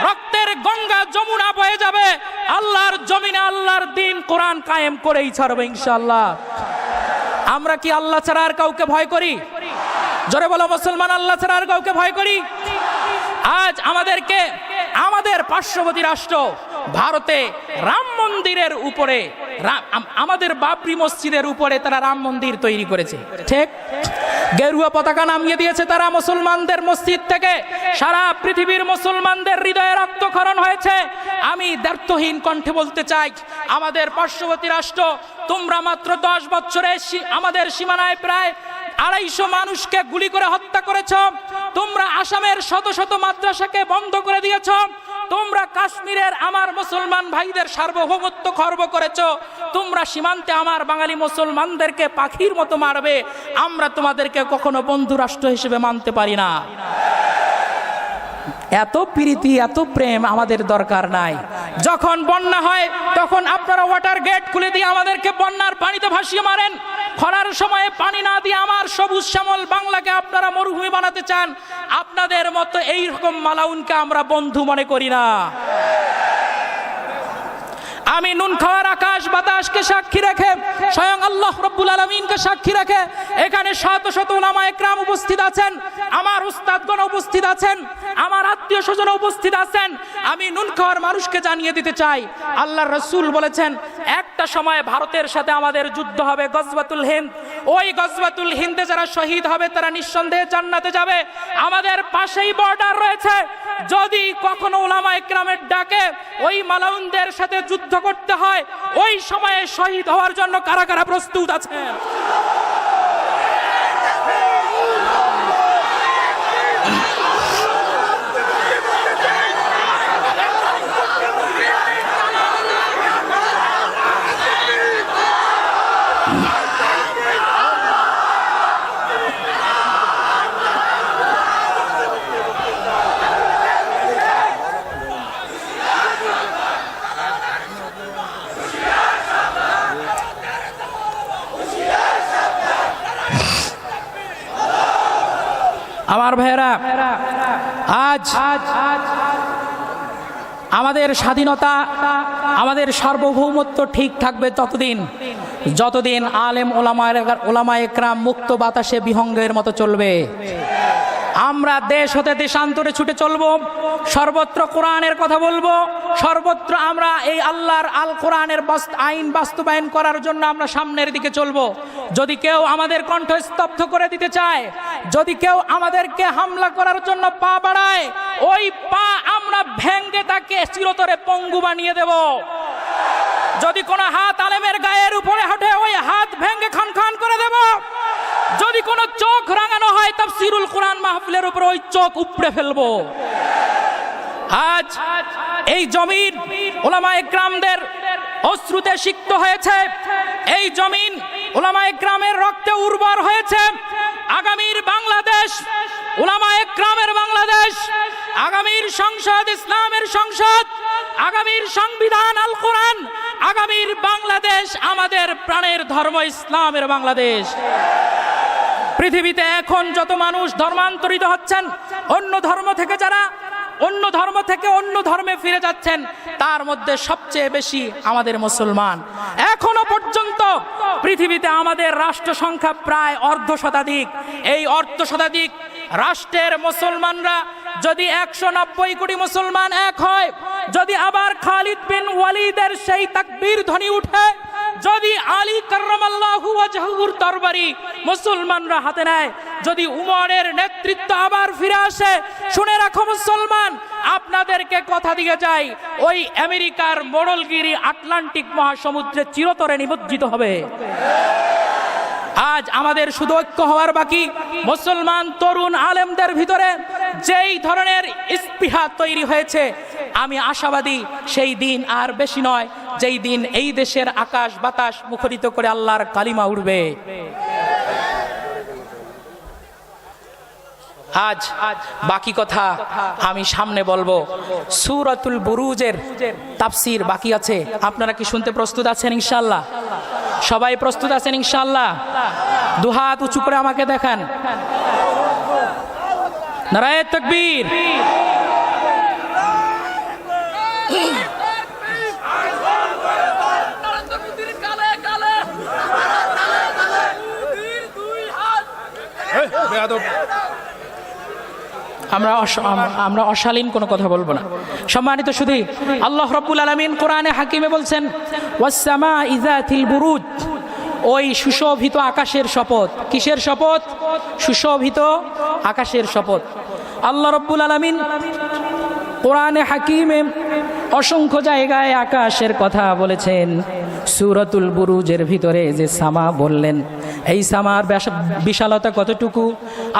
রক্তের গঙ্গা যমুনা বয়ে যাবে। আল্লাহর জমিনে আল্লাহর দিন কোরআন কায়েম করেই ছাড়বে ইনশাআল্লাহ। আমরা কি আল্লাহ ছাড়া আর কাউকে ভয় করি? জোরে বলো মুসলমান, আল্লাহ ছাড়া আর কাউকে ভয় করি? আজ আমাদেরকে আমাদের পার্শ্ববর্তী রাষ্ট্র ভারতে রাম মন্দিরের উপরে, আমাদের বাবরি মসজিদের উপরে তারা রাম মন্দির তৈরি করেছে, ঠিক? গেরুয়া পতাকা নামিয়ে দিয়েছে তারা মুসলমানদের মসজিদ থেকে। সারা পৃথিবীর মুসলমানদের হৃদয়ে রক্তক্ষরণ হয়েছে। আমি দ্ব্যর্থহীন কণ্ঠে বলতে চাই, আমাদের পার্শ্ববর্তী রাষ্ট্র, তোমরা মাত্র 10 বছরে আমাদের সীমানায় প্রায় 250 মানুষকে গুলি করে হত্যা করেছ। তোমরা আসামের শত শত মাদ্রাসাকে বন্ধ করে দিয়েছ। তোমরা কাশ্মীরের আমার মুসলমান ভাইদের সার্বভৌমত্ব খর্ব করেছ। তোমরা সীমান্তে আমার বাঙালি মুসলমানদেরকে পাখির মতো মারবে। আমরা তোমাদেরকে কখনো বন্ধু রাষ্ট্র হিসেবে মানতে পারি না। এত প্রীতি, এত প্রেম আমাদের দরকার নাই। যখন বন্যা হয় তখন আপনারা ওয়াটার গেট খুলে দিয়ে আমাদেরকে বন্যার পানিতে ভাসিয়ে মারেন। খরার সময়ে পানি না দিয়ে আমার সবুজ শ্যামল বাংলাকে আপনারা মরুভূমি বানাতে চান। আপনাদের মতো এই রকম মালাউনকে আমরা বন্ধু মনে করি না। আমি নুন খাওয়ার আকাশ বাতাসকে সাক্ষী রেখে, স্বয়ং আল্লাহ রাব্বুল আলামিনকে সাক্ষী রেখে এখানে শত শত উলামা একরাম উপস্থিত আছেন, আমার উস্তাদগণ উপস্থিত আছেন, আমার আত্মীয় স্বজন উপস্থিত আছেন। আমি নুন খাওয়ার মানুষকে জানিয়ে দিতে চাই, আল্লাহর রাসূল বলেছেন একটা সময় ভারতের সাথে আমাদের যুদ্ধ হবে, গজওয়াতুল হিন্দ। ওই গজওয়াতুল হিন্দে যারা শহীদ হবে তারা নিঃসন্দেহে জান্নাতে যাবে। আমাদের পাশেই বর্ডার রয়েছে, যদি কখনো উলামা একরামের ডাকে ওই মালাউনদের সাথে যুদ্ধ করতে হয়, ওই সময়ে শহীদ হওয়ার জন্য কারা কারা প্রস্তুত আছে? আমার ভাইয়েরা, আজ আমাদের স্বাধীনতা, আমাদের সার্বভৌমত্ব ঠিক থাকবে ততদিন যতদিন আলেম ওলামা একরাম মুক্ত বাতাসে বিহঙ্গের মতো চলবে। আমরা দেশ হতে দেশান্তরে ছুটে চলবো, সর্বত্র কোরআনের কথা বলবো, সর্বত্র আমরা এই আল্লাহর আল কোরআনের আইন বাস্তবায়ন করার জন্য আমরা সামনের দিকে চলবো। যদি কেউ আমাদের কণ্ঠ স্তব্ধ করে দিতে চায়, যদি কেউ আমাদেরকে হামলা করার জন্য পা বাড়ায়, ওই পা আমরা ভেঙ্গে তাকে চিরতরে পঙ্গু বানিয়ে দেব। যদি কোনো হাত আলেমের গায়ের উপরে হাঁটে, ওই হাত ভেঙ্গে খান খান করে দেব। যদি কোনো চোখ রাঙানো হয় তাফসীরুল কোরআন মাহফিলের উপর, ওই চোখ উপড়ে ফেলবো। আজ এই জমিন উলামা একরামদের অশ্রুতে সিক্ত হয়েছে, এই জমিন উলামা একরামের রক্তে উর্বর হয়েছে। আগামীর বাংলাদেশ উলামা একরামের বাংলাদেশ, আগামীর সংসদ ইসলামের সংসদ, আগামীর সংবিধান আল কোরআন, আগামীর বাংলাদেশ আমাদের প্রাণের ধর্ম ইসলামের বাংলাদেশ। পৃথিবীতে এখন যত মানুষ ধর্মান্তরিত হচ্ছেন, অন্য ধর্ম থেকে যারা অন্য ধর্ম থেকে অন্য ধর্মে ফিরে যাচ্ছেন, তার মধ্যে সবচেয়ে বেশি আমাদের মুসলমান। এখনো পর্যন্ত পৃথিবীতে আমাদের রাষ্ট্র সংখ্যা প্রায় অর্ধশতাধিক। এই অর্ধশতাধিক রাষ্ট্রের মুসলমানরা যদি 190 কোটি মুসলমান এক হয়, যদি আবার খালিদ বিন ওয়ালিদের সেই তাকবীর ধ্বনি উঠে, যদি আলী কাররামাল্লাহু ওয়াজহুর তরবারি মুসলমানরা হাতে নেয়, যদি উমরের নেতৃত্ব আবার ফিরে আসে, শুনে রাখো মুসলমান, আপনাদেরকে কথা দিয়ে যাই, ওই আমেরিকার মোড়লগিরি আটলান্টিক মহাসমুদ্রে চিরতরে নিমজ্জিত হবে। আজ আমাদের শুধু ঐক্য হওয়ার বাকি। মুসলমান তরুণ আলেমদের ভিতরে যেই ধরনের স্পৃহা তৈরি হয়েছে, আমি আশাবাদী সেই দিন আর বেশি নয়, যেই দিন এই দেশের আকাশ বাতাস মুখরিত করে আল্লাহর কালিমা উঠবে। আজ বাকি কথা আমি সামনে বলবো। সূরাতুল বুরুজের তাফসীর বাকি আছে। আপনারা কি শুনতে প্রস্তুত আছেন ইনশাআল্লাহ? সবাই প্রস্তুত আছেন ইনশাআল্লাহ? দুহাত উঁচু করে আমাকে দেখান। নারায়ে তাকবীর। আমরা অশালীন কোনো কথা বলবো না। সম্মানিত শুধু আল্লাহ রাব্বুল আলামিন কোরআনে হাকিমে বলছেন, ওয়াস-সামা'i যাতিল বুরুজ, ওই সুশোভিত আকাশের শপথ। কিসের শপথ? সুশোভিত আকাশের শপথ। আল্লাহ রাব্বুল আলামিন কোরআনে হাকিমে অসংখ্য জায়গায় আকাশের কথা বলেছেন। সূরাতুল বুরুজের ভিতরে যে সামা বললেন, এই সামার বিশালতা কতটুকু।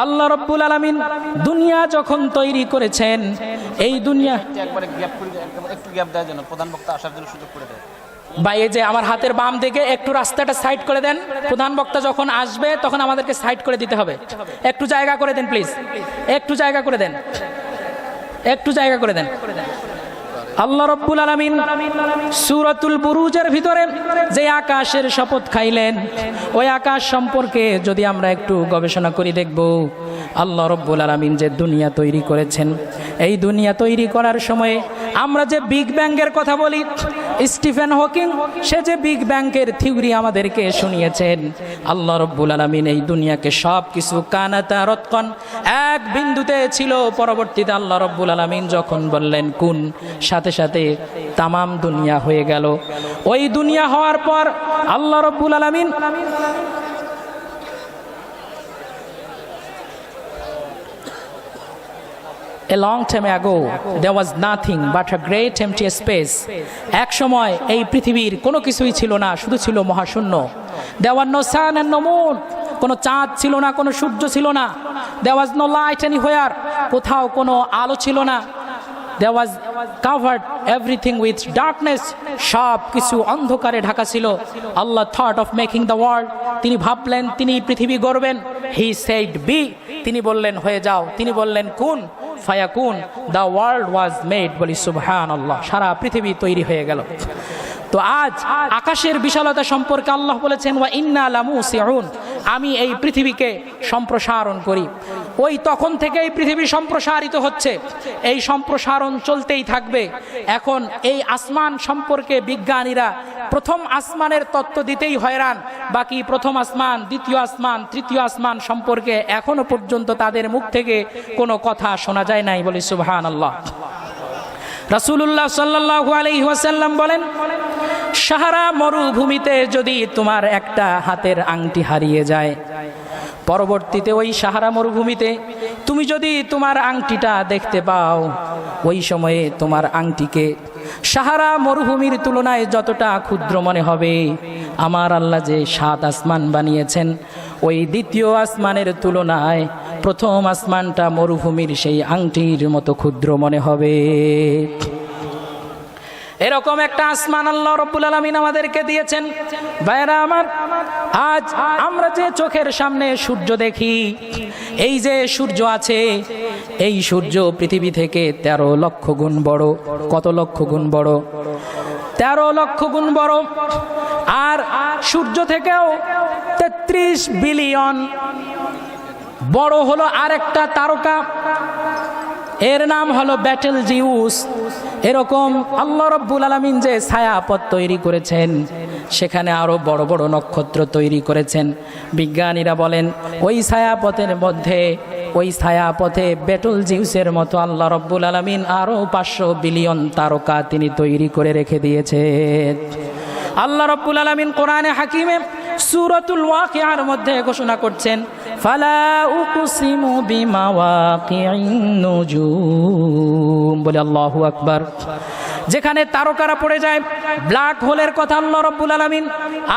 আল্লাহ রাব্বুল আলামিন দুনিয়া যখন তৈরি করেছেন, এই দুনিয়া একটু গ্যাপ দেওয়ার জন্য প্রধান বক্তা আসার জন্য সুযোগ করে দেয়। ভাই, এই যে আমার হাতের বাম দিকে একটু রাস্তাটা সাইড করে দেন। প্রধান বক্তা যখন আসবে তখন আমাদেরকে সাইড করে দিতে হবে। একটু জায়গা করে দেন প্লিজ, একটু জায়গা করে দেন, একটু জায়গা করে দেন। আল্লাহ রাব্বুল আলামিন সূরাতুল বুরুজের ভিতরে যে আকাশের শপথ খাইলেন, ওই আকাশ সম্পর্কে যদি আমরা একটু গবেষণা করি, দেখব আল্লাহ রাব্বুল আলামিন যে দুনিয়া তৈরি করেছেন, এই দুনিয়া তৈরি করার সময়ে আমরা যে বিগ ব্যাংয়ের কথা বলি, স্টিফেন হকিং সে যে বিগ ব্যাংকের থিওরি আমাদেরকে শুনিয়েছেন, আল্লাহ রাব্বুল আলামিন এই দুনিয়াকে সব কিছু কানাতা রতকন এক বিন্দুতে ছিল, পরবর্তীতে আল্লাহ রাব্বুল আলামিন যখন বললেন কুন, সাথে সাথে তামাম দুনিয়া হয়ে গেল। ওই দুনিয়া হওয়ার পর আল্লাহ রাব্বুল আলামিন A long time ago, there was nothing but a great empty space. এক সময় এই পৃথিবীর কোনো কিছুই ছিল না, শুধু ছিল মহাশূন্য। There was no sun and no moon. কোনো চাঁদ ছিল না, কোনো সূর্য ছিল না। There was no light anywhere. কোথাও কোনো আলো ছিল না। There was covered everything with darkness. সব কিছু অন্ধকারে ঢাকা ছিল। Allah thought of making the world. তিনি ভাবলেন তিনি পৃথিবী গড়বেন। He said be. তিনি বললেন হয়ে যাও। তিনি বললেন কুন ফায়াকুন। The world was made. বলি সুবহানাল্লাহ। সারা পৃথিবী তৈরি হয়ে গেল। তো আজ আকাশের বিশালতা সম্পর্কে আল্লাহ বলেছেন ওয়া ইন্না লামুসিউন, আমি এই পৃথিবীকে সম্প্রসারণ করি। ওই তখন থেকে এই পৃথিবী সম্প্রসারিত হচ্ছে, এই সম্প্রসারণ চলতেই থাকবে। এখন এই আসমান সম্পর্কে বিজ্ঞানীরা প্রথম আসমানের তত্ত্ব দিতেই হয়রান, বাকি প্রথম আসমান, দ্বিতীয় আসমান, তৃতীয় আসমান সম্পর্কে এখনো পর্যন্ত তাদের মুখ থেকে কোনো কথা শোনা যায় নাই। বলি সুবহানাল্লাহ। রাসূলুল্লাহ সাল্লাল্লাহু আলাইহি ওয়াসাল্লাম বলেন, সাহারা মরুভূমিতে যদি তোমার একটা হাতের আংটি হারিয়ে যায়, পরবর্তীতে ওই সাহারা মরুভূমিতে তুমি যদি তোমার আংটিটা দেখতে পাও, ওই সময়ে তোমার আংটিকে সাহারা মরুভূমির তুলনায় যতটা ক্ষুদ্র মনে হবে, আমার আল্লাহ যে 7 আসমান বানিয়েছেন, ওই দ্বিতীয় আসমানের তুলনায় প্রথম আসমানটা মরুভূমির সেই আংটির মতো ক্ষুদ্র মনে হবে। এরকম একটা আসমান আল্লাহ রাব্বুল আলামিন আমাদেরকে দিয়েছেন। ভাইরা আমার, আজ আমরা যে চোখের সামনে সূর্য দেখি, এই যে সূর্য আছে, এই সূর্য পৃথিবী থেকে 13 লক্ষ গুণ বড়। কত লক্ষ গুণ বড়? 13 লক্ষ গুণ বড়। আর সূর্য থেকেও 33 বিলিয়ন বড় হলো আরেকটা তারকা, এর নাম হলো ব্যাটেল জিউস। এরকম আল্লাহ রাব্বুল আলামিন যে ছায়াপথ তৈরি করেছেন, সেখানে আরো বড় বড় নক্ষত্র তৈরি করেছেন। বিজ্ঞানীরা বলেন ওই ছায়াপথের মধ্যে, ওই ছায়াপথে ব্যাটেল জিউসের মতো আল্লাহ রাব্বুল আলামিন আরো 500 বিলিয়ন তারকা তিনি তৈরি করে রেখে দিয়েছেন। আল্লাহ রাব্বুল আলামিন কোরআনে হাকিমে সূরাতুল ওয়াকিয়ার মধ্যে ঘোষণা করছেন, ফালা উকসিমু বিমাওয়াকিন নুজুম। বলে আল্লাহু আকবার। যেখানে তারকারা পড়ে যায়, ব্ল্যাক হোলের কথা আল্লাহ রাব্বুল আলামিন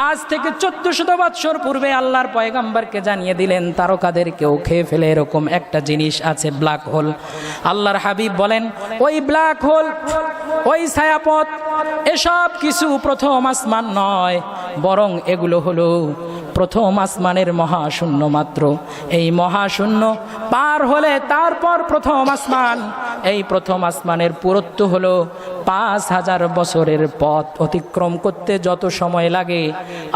আজ থেকে 1400 বছর পূর্বে আল্লাহর পয়গম্বরকে জানিয়ে দিলেন, তারকাদেরকেও খেয়ে ফেলে এরকম একটা জিনিস আছে, ব্ল্যাক হোল। আল্লাহর হাবিব বলেন ওই ব্ল্যাক হোল, ওই ছায়াপথ, এসব কিছু প্রথম আসমান নয়, বরং এগুলো হলো প্রথম আসমানের মহাশূন্য মাত্র। এই মহাশূন্য পার হলে তারপর প্রথম আসমান, এই প্রথম আসমানের পুরুত্ব হলো 5000 বছরের পথ অতিক্রম করতে যত সময় লাগে,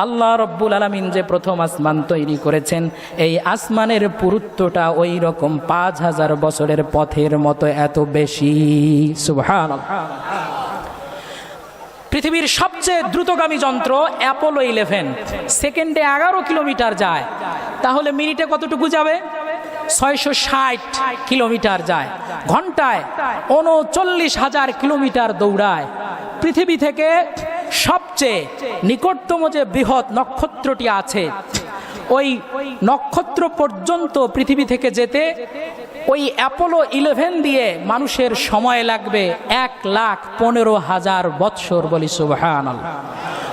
আল্লাহ রাব্বুল আলামিন যে প্রথম আসমান তৈরি করেছেন, এই আসমানের পুরুত্বটা ওই রকম 5000 বছরের পথের মতো এত বেশি। সুবহানাল্লাহ। পৃথিবীর সবচেয়ে দ্রুতগামী যন্ত্র অ্যাপোলো 11 সেকেন্ডে 11 কিলোমিটার যায়, তাহলে মিনিটে কতটুকু যাবে? 660 কিলোমিটার যায়। ঘন্টায় 39,000 কিলোমিটার দৌড়ায়। পৃথিবী থেকে সবচেয়ে নিকটতম যে বৃহৎ নক্ষত্রটি আছে, ওই নক্ষত্র পর্যন্ত পৃথিবী থেকে যেতে ওই অ্যাপোলো 11 দিয়ে মানুষের সময় লাগবে 1,15,000 বৎসর। বলি সুবহানাল্লাহ।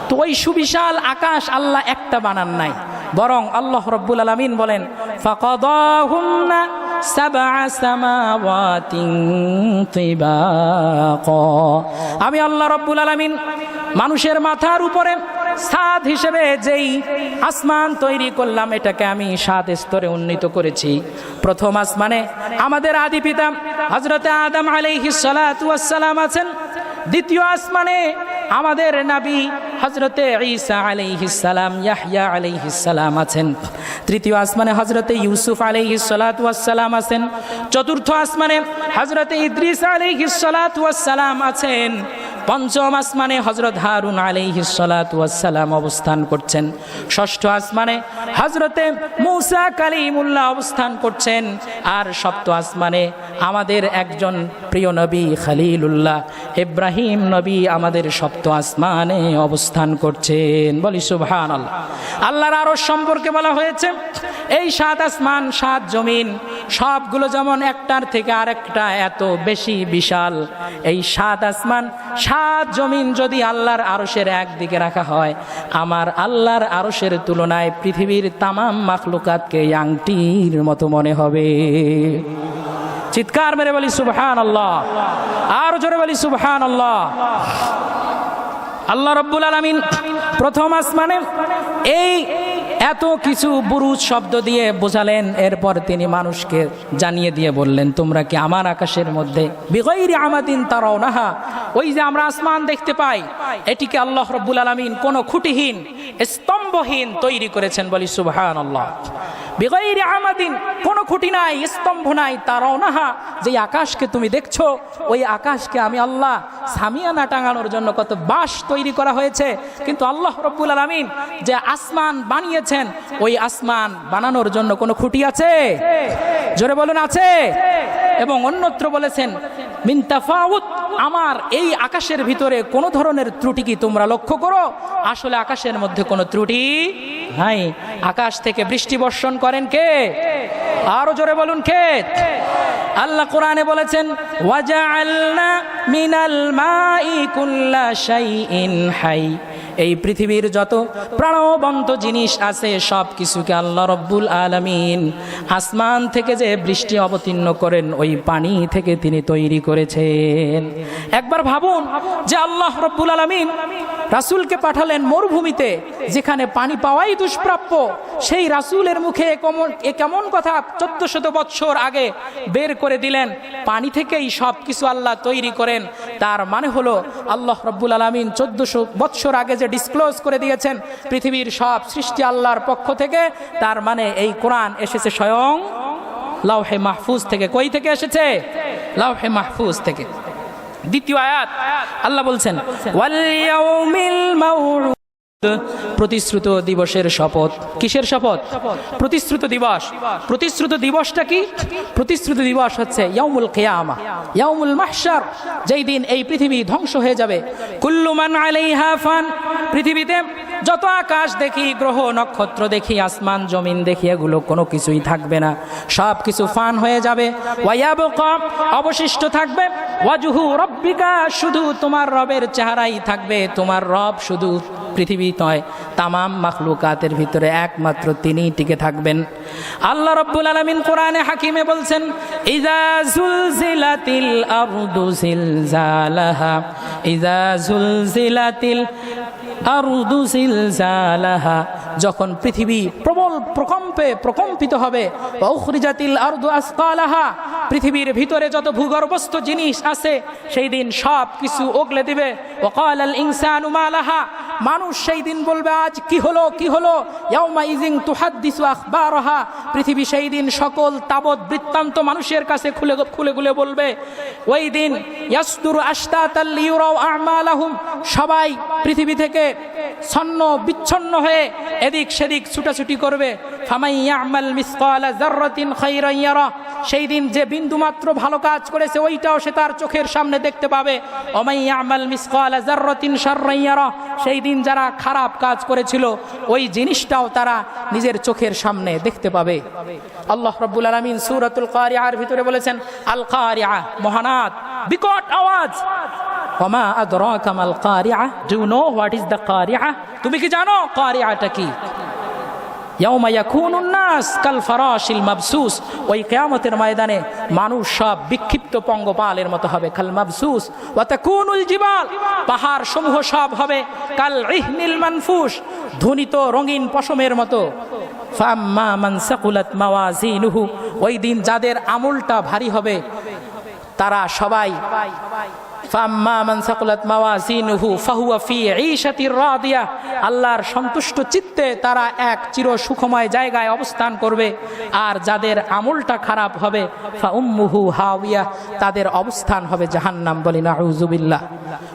তো ওই সুবিশাল আকাশ আল্লাহ একটা বানান নাই, বরং আল্লাহ রাব্বুল আলামিন বলেন ফাকাদাহুন্না সাবআ সামাওয়াতিন তিবাকা। আমি আল্লাহ রাব্বুল আলামিন মানুষের মাথার উপরে ছাদ হিসেবে যেই আসমান তৈরি করলাম, এটাকে আমি 7 স্তরে উন্নীত করেছি। প্রথম আসমানে আমাদের আদি পিতা হযরত আদম আলাইহিস সালাতু ওয়াস সালাম আছেন। দ্বিতীয় আসমানে আমাদের নবী হযরতে ঈসা আলাইহিস সালাম, ইয়াহইয়া আলাইহিস সালাম আছেন। তৃতীয় আসমানে হযরতে ইউসুফ আলাইহিস সালাতু ওয়াস সালাম আছেন। চতুর্থ আসমানে হযরতে ইদ্রিস আলাইহিস সালাতু ওয়াস সালাম আছেন। পঞ্চম আসমানে হযরত হারুন আলাইহিস সালাতু ওয়াস সালাম অবস্থান করছেন। ষষ্ঠ আসমানে হযরতে মূসা কালিমুল্লাহ অবস্থান করছেন। আর সপ্তম আসমানে আমাদের একজন প্রিয় নবী খলিলুল্লাহ ইব্রাহিম নবী আমাদের সপ্তম আসমানে অবস্থান করছেন। বলি সুবহানাল্লাহ। আল্লাহর আরশ সম্পর্কে বলা হয়েছে এই 7 আসমান 7 জমিন সবগুলো যেমন একটার থেকে আরেকটা এত বেশি বিশাল। এই 7 আসমান 7 জমিন যদি আল্লাহর আরশের একদিকে রাখা হয়, আমার আল্লাহর আরশের তুলনায় পৃথিবীর তামাম মাখলুকাতকে এই আংটির মতো মনে হবে। চিৎকার মেরে বলি সুবহানাল্লাহ, আর জোরে বলি সুবহানাল্লাহ। আল্লাহ রাব্বুল আলামিন প্রথম আসমানে এই এত কিছু বুরুজ শব্দ দিয়ে বোঝালেন। এরপর তিনি মানুষকে জানিয়ে দিয়ে বললেন, তোমরা কি আমার আকাশের মধ্যে বিগাইরি আমাদিন তারাউনাহা, ওই যে আমরা আসমান দেখতে পাই, এটিকে আল্লাহ রাব্বুল আলামিন কোনো খুঁটিহীন স্তম্ভহীন তৈরি করেছেন। বলি সুবহানাল্লাহ। বিগাইরি আমাদিন, কোনো খুঁটি নাই, স্তম্ভ নাই, তারাউনাহা, যে আকাশকে তুমি দেখছো ওই আকাশকে আমি আল্লাহ সামিয়ানা টাঙানোর জন্য কত বাঁশ তৈরি করা হয়েছে। কিন্তু আল্লাহ রাব্বুল আলামিন যে আসমান বানিয়েছেন ওই আসমান বানানোর জন্য কোনো খুঁটি আছে? জোরে বলুন, আছে? এবং অন্যত্র বলেছেন মিন তাফাউত, আমার এই আকাশের ভিতরে কোনো ধরনের ত্রুটি কি তোমরা লক্ষ্য করো? আসলে আকাশের মধ্যে কোনো ত্রুটি নাই। আকাশ থেকে বৃষ্টি বর্ষণ করেন কে? আরো জোরে বলুন, কে? আল্লাহ কোরআনে বলেছেন ওয়াজআলনা মিনাল মাই কুল্লা শাইইন হাই, এই পৃথিবীর যত প্রাণবন্ত জিনিস আছে সব কিছুকে আল্লাহ রব্বুল আলামিন আসমান থেকে যে বৃষ্টি অবতীর্ণ করেন ওই পানি থেকে তিনি তৈরি করেছেন। একবার ভাবুন যে আল্লাহ রব্বুল আলামিন রাসূলকে পাঠালেন মরুভূমিতে, যেখানে পানি পাওয়াই দুষ্প্রাপ্য। সেই রাসূলের মুখে কেমন কথা 1400 বৎসর আগে বের করে দিলেন, পানি থেকেই সব কিছু আল্লাহ তৈরি করেন। তার মানে হলো আল্লাহ রব্বুল আলামিন 1400 বৎসর আগে যে ডিসক্লোজ করে দিয়েছেন পৃথিবীর সব সৃষ্টি আল্লাহর পক্ষ থেকে, তার মানে এই কোরআন এসেছে স্বয়ং লাওহে মাহফুজ থেকে। কই থেকে এসেছে? লাওহে মাহফুজ থেকে। দ্বিতীয় আয়াত আল্লাহ বলছেন ওয়াল ইয়াউমিল মাউউদ, প্রতিশ্রুত দিবসের শপথ। কিসের শপথ? প্রতিশ্রুত দিবস। প্রতিশ্রুত দিবসটা কি? প্রতিশ্রুত দিবস হচ্ছে ইয়াউমুল কিয়ামা, ইয়াউমুল মাহশার, যেই দিন এই পৃথিবী ধ্বংস হয়ে যাবে। কুল্লু মান আলাইহা ফান, পৃথিবীতে যত আকাশ দেখি, গ্রহ নক্ষত্র দেখি, আসমান জমিন দেখি, এগুলো কোনো কিছুই থাকবে না, সব কিছু ফান হয়ে যাবে। ওয়ায়াবকা, অবশিষ্ট থাকবে ওয়াজহু রাব্বিকা, শুধু তোমার রবের চেহারাই থাকবে। তোমার রব শুধু পৃথিবী নয়, তামাম মাখলুকাতের ভিতরে একমাত্র তিনিই টিকে থাকবেন। আল্লাহ রাব্বুল আলামিন কোরআনে হাকিমে বলছেন ইযা জুলজিলাতিল আরদু জিলজালাহা, ইযা জুলজিলাতিল আরদু জিলজালাহা, যখন পৃথিবী প্রবল প্রকম্পে প্রকম্পিত হবে। উখরিজাতিল আরদু আসকালাহা, পৃথিবীর ভিতরে যত ভূগর্ভস্থ জিনিস আছে সেই দিন সব কিছু ওগলে দিবে। ওয়াকালাল ইনসানু মা লাহা, মানুষ সেই দিন বলবে আজ কি হলো, কি হলো। ইয়াউমা ইযিন তুহাদ্দিসু আখবারাহা, পৃথিবী সেই দিন সকল তাবৎ বৃত্তান্ত মানুষের কাছে খুলে খুলে বলবে। ওই দিন ইয়াসদুরু আশতাতাল লিয়ুরাউ আমালাহুম, সবাই পৃথিবী থেকে ছন্ন বিচ্ছন্ন হয়ে এদিক সেদিক ছুটাছুটি করবে। ফামান ইয়ামাল মিসকালা যাররাতিন খায়রান ইয়ারা, সেই দিন যে বিন্দুমাত্র ভালো কাজ করেছে ওইটাও সে তার চোখের সামনে দেখতে পাবে। ওমান ইয়ামাল মিসকালা যাররাতিন শাররান ইয়ারা, সেই দিন যারা খারাপ কাজ করেছিল ওই জিনিসটাও তারা নিজের চোখের সামনে দেখতে পাবে। আল্লাহ রাব্বুল আলামিন সূরাতুল কারিআর ভিতরে বলেছেন আল কারিআ, মহানাদ, বিকট আওয়াজ। ওমা আদরাকা মাল কারিআ, do you know what is the কারিআ? তুমি কি জানো কারিআটা কি? ইয়াউমা ইয়াকুনুন নাস কাল ফারাশিল মাবসুস, ওই কিয়ামতের ময়দানে মানুষ সব বিক্ষিপ্ত পঙ্গপালের মতো হবে। কাল মাবসুস ওয়া তাকুনুল জিবাল, পাহাড় সমূহ সব হবে কাল ইহনিল মানফুস, ধ্বনিত রঙিন পশমের মতো। ফাম্মা মান সাকুলাত মাওয়াজিনুহু, ওই দিন যাদের আমলটা ভারী হবে তারা সবাই ফাম্মা মান সাকুলাত মাওয়াজিনুহু ফাহুয়া ফি ঈশাতির রাদিয়া, আল্লাহর সন্তুষ্ট চিত্তে তারা এক চির সুখময় জায়গায় অবস্থান করবে। আর যাদের আমলটা খারাপ হবে ফা উম্মুহু হাওিয়া, তাদের অবস্থান হবে জাহান্নাম। বলি নাউযুবিল্লাহ।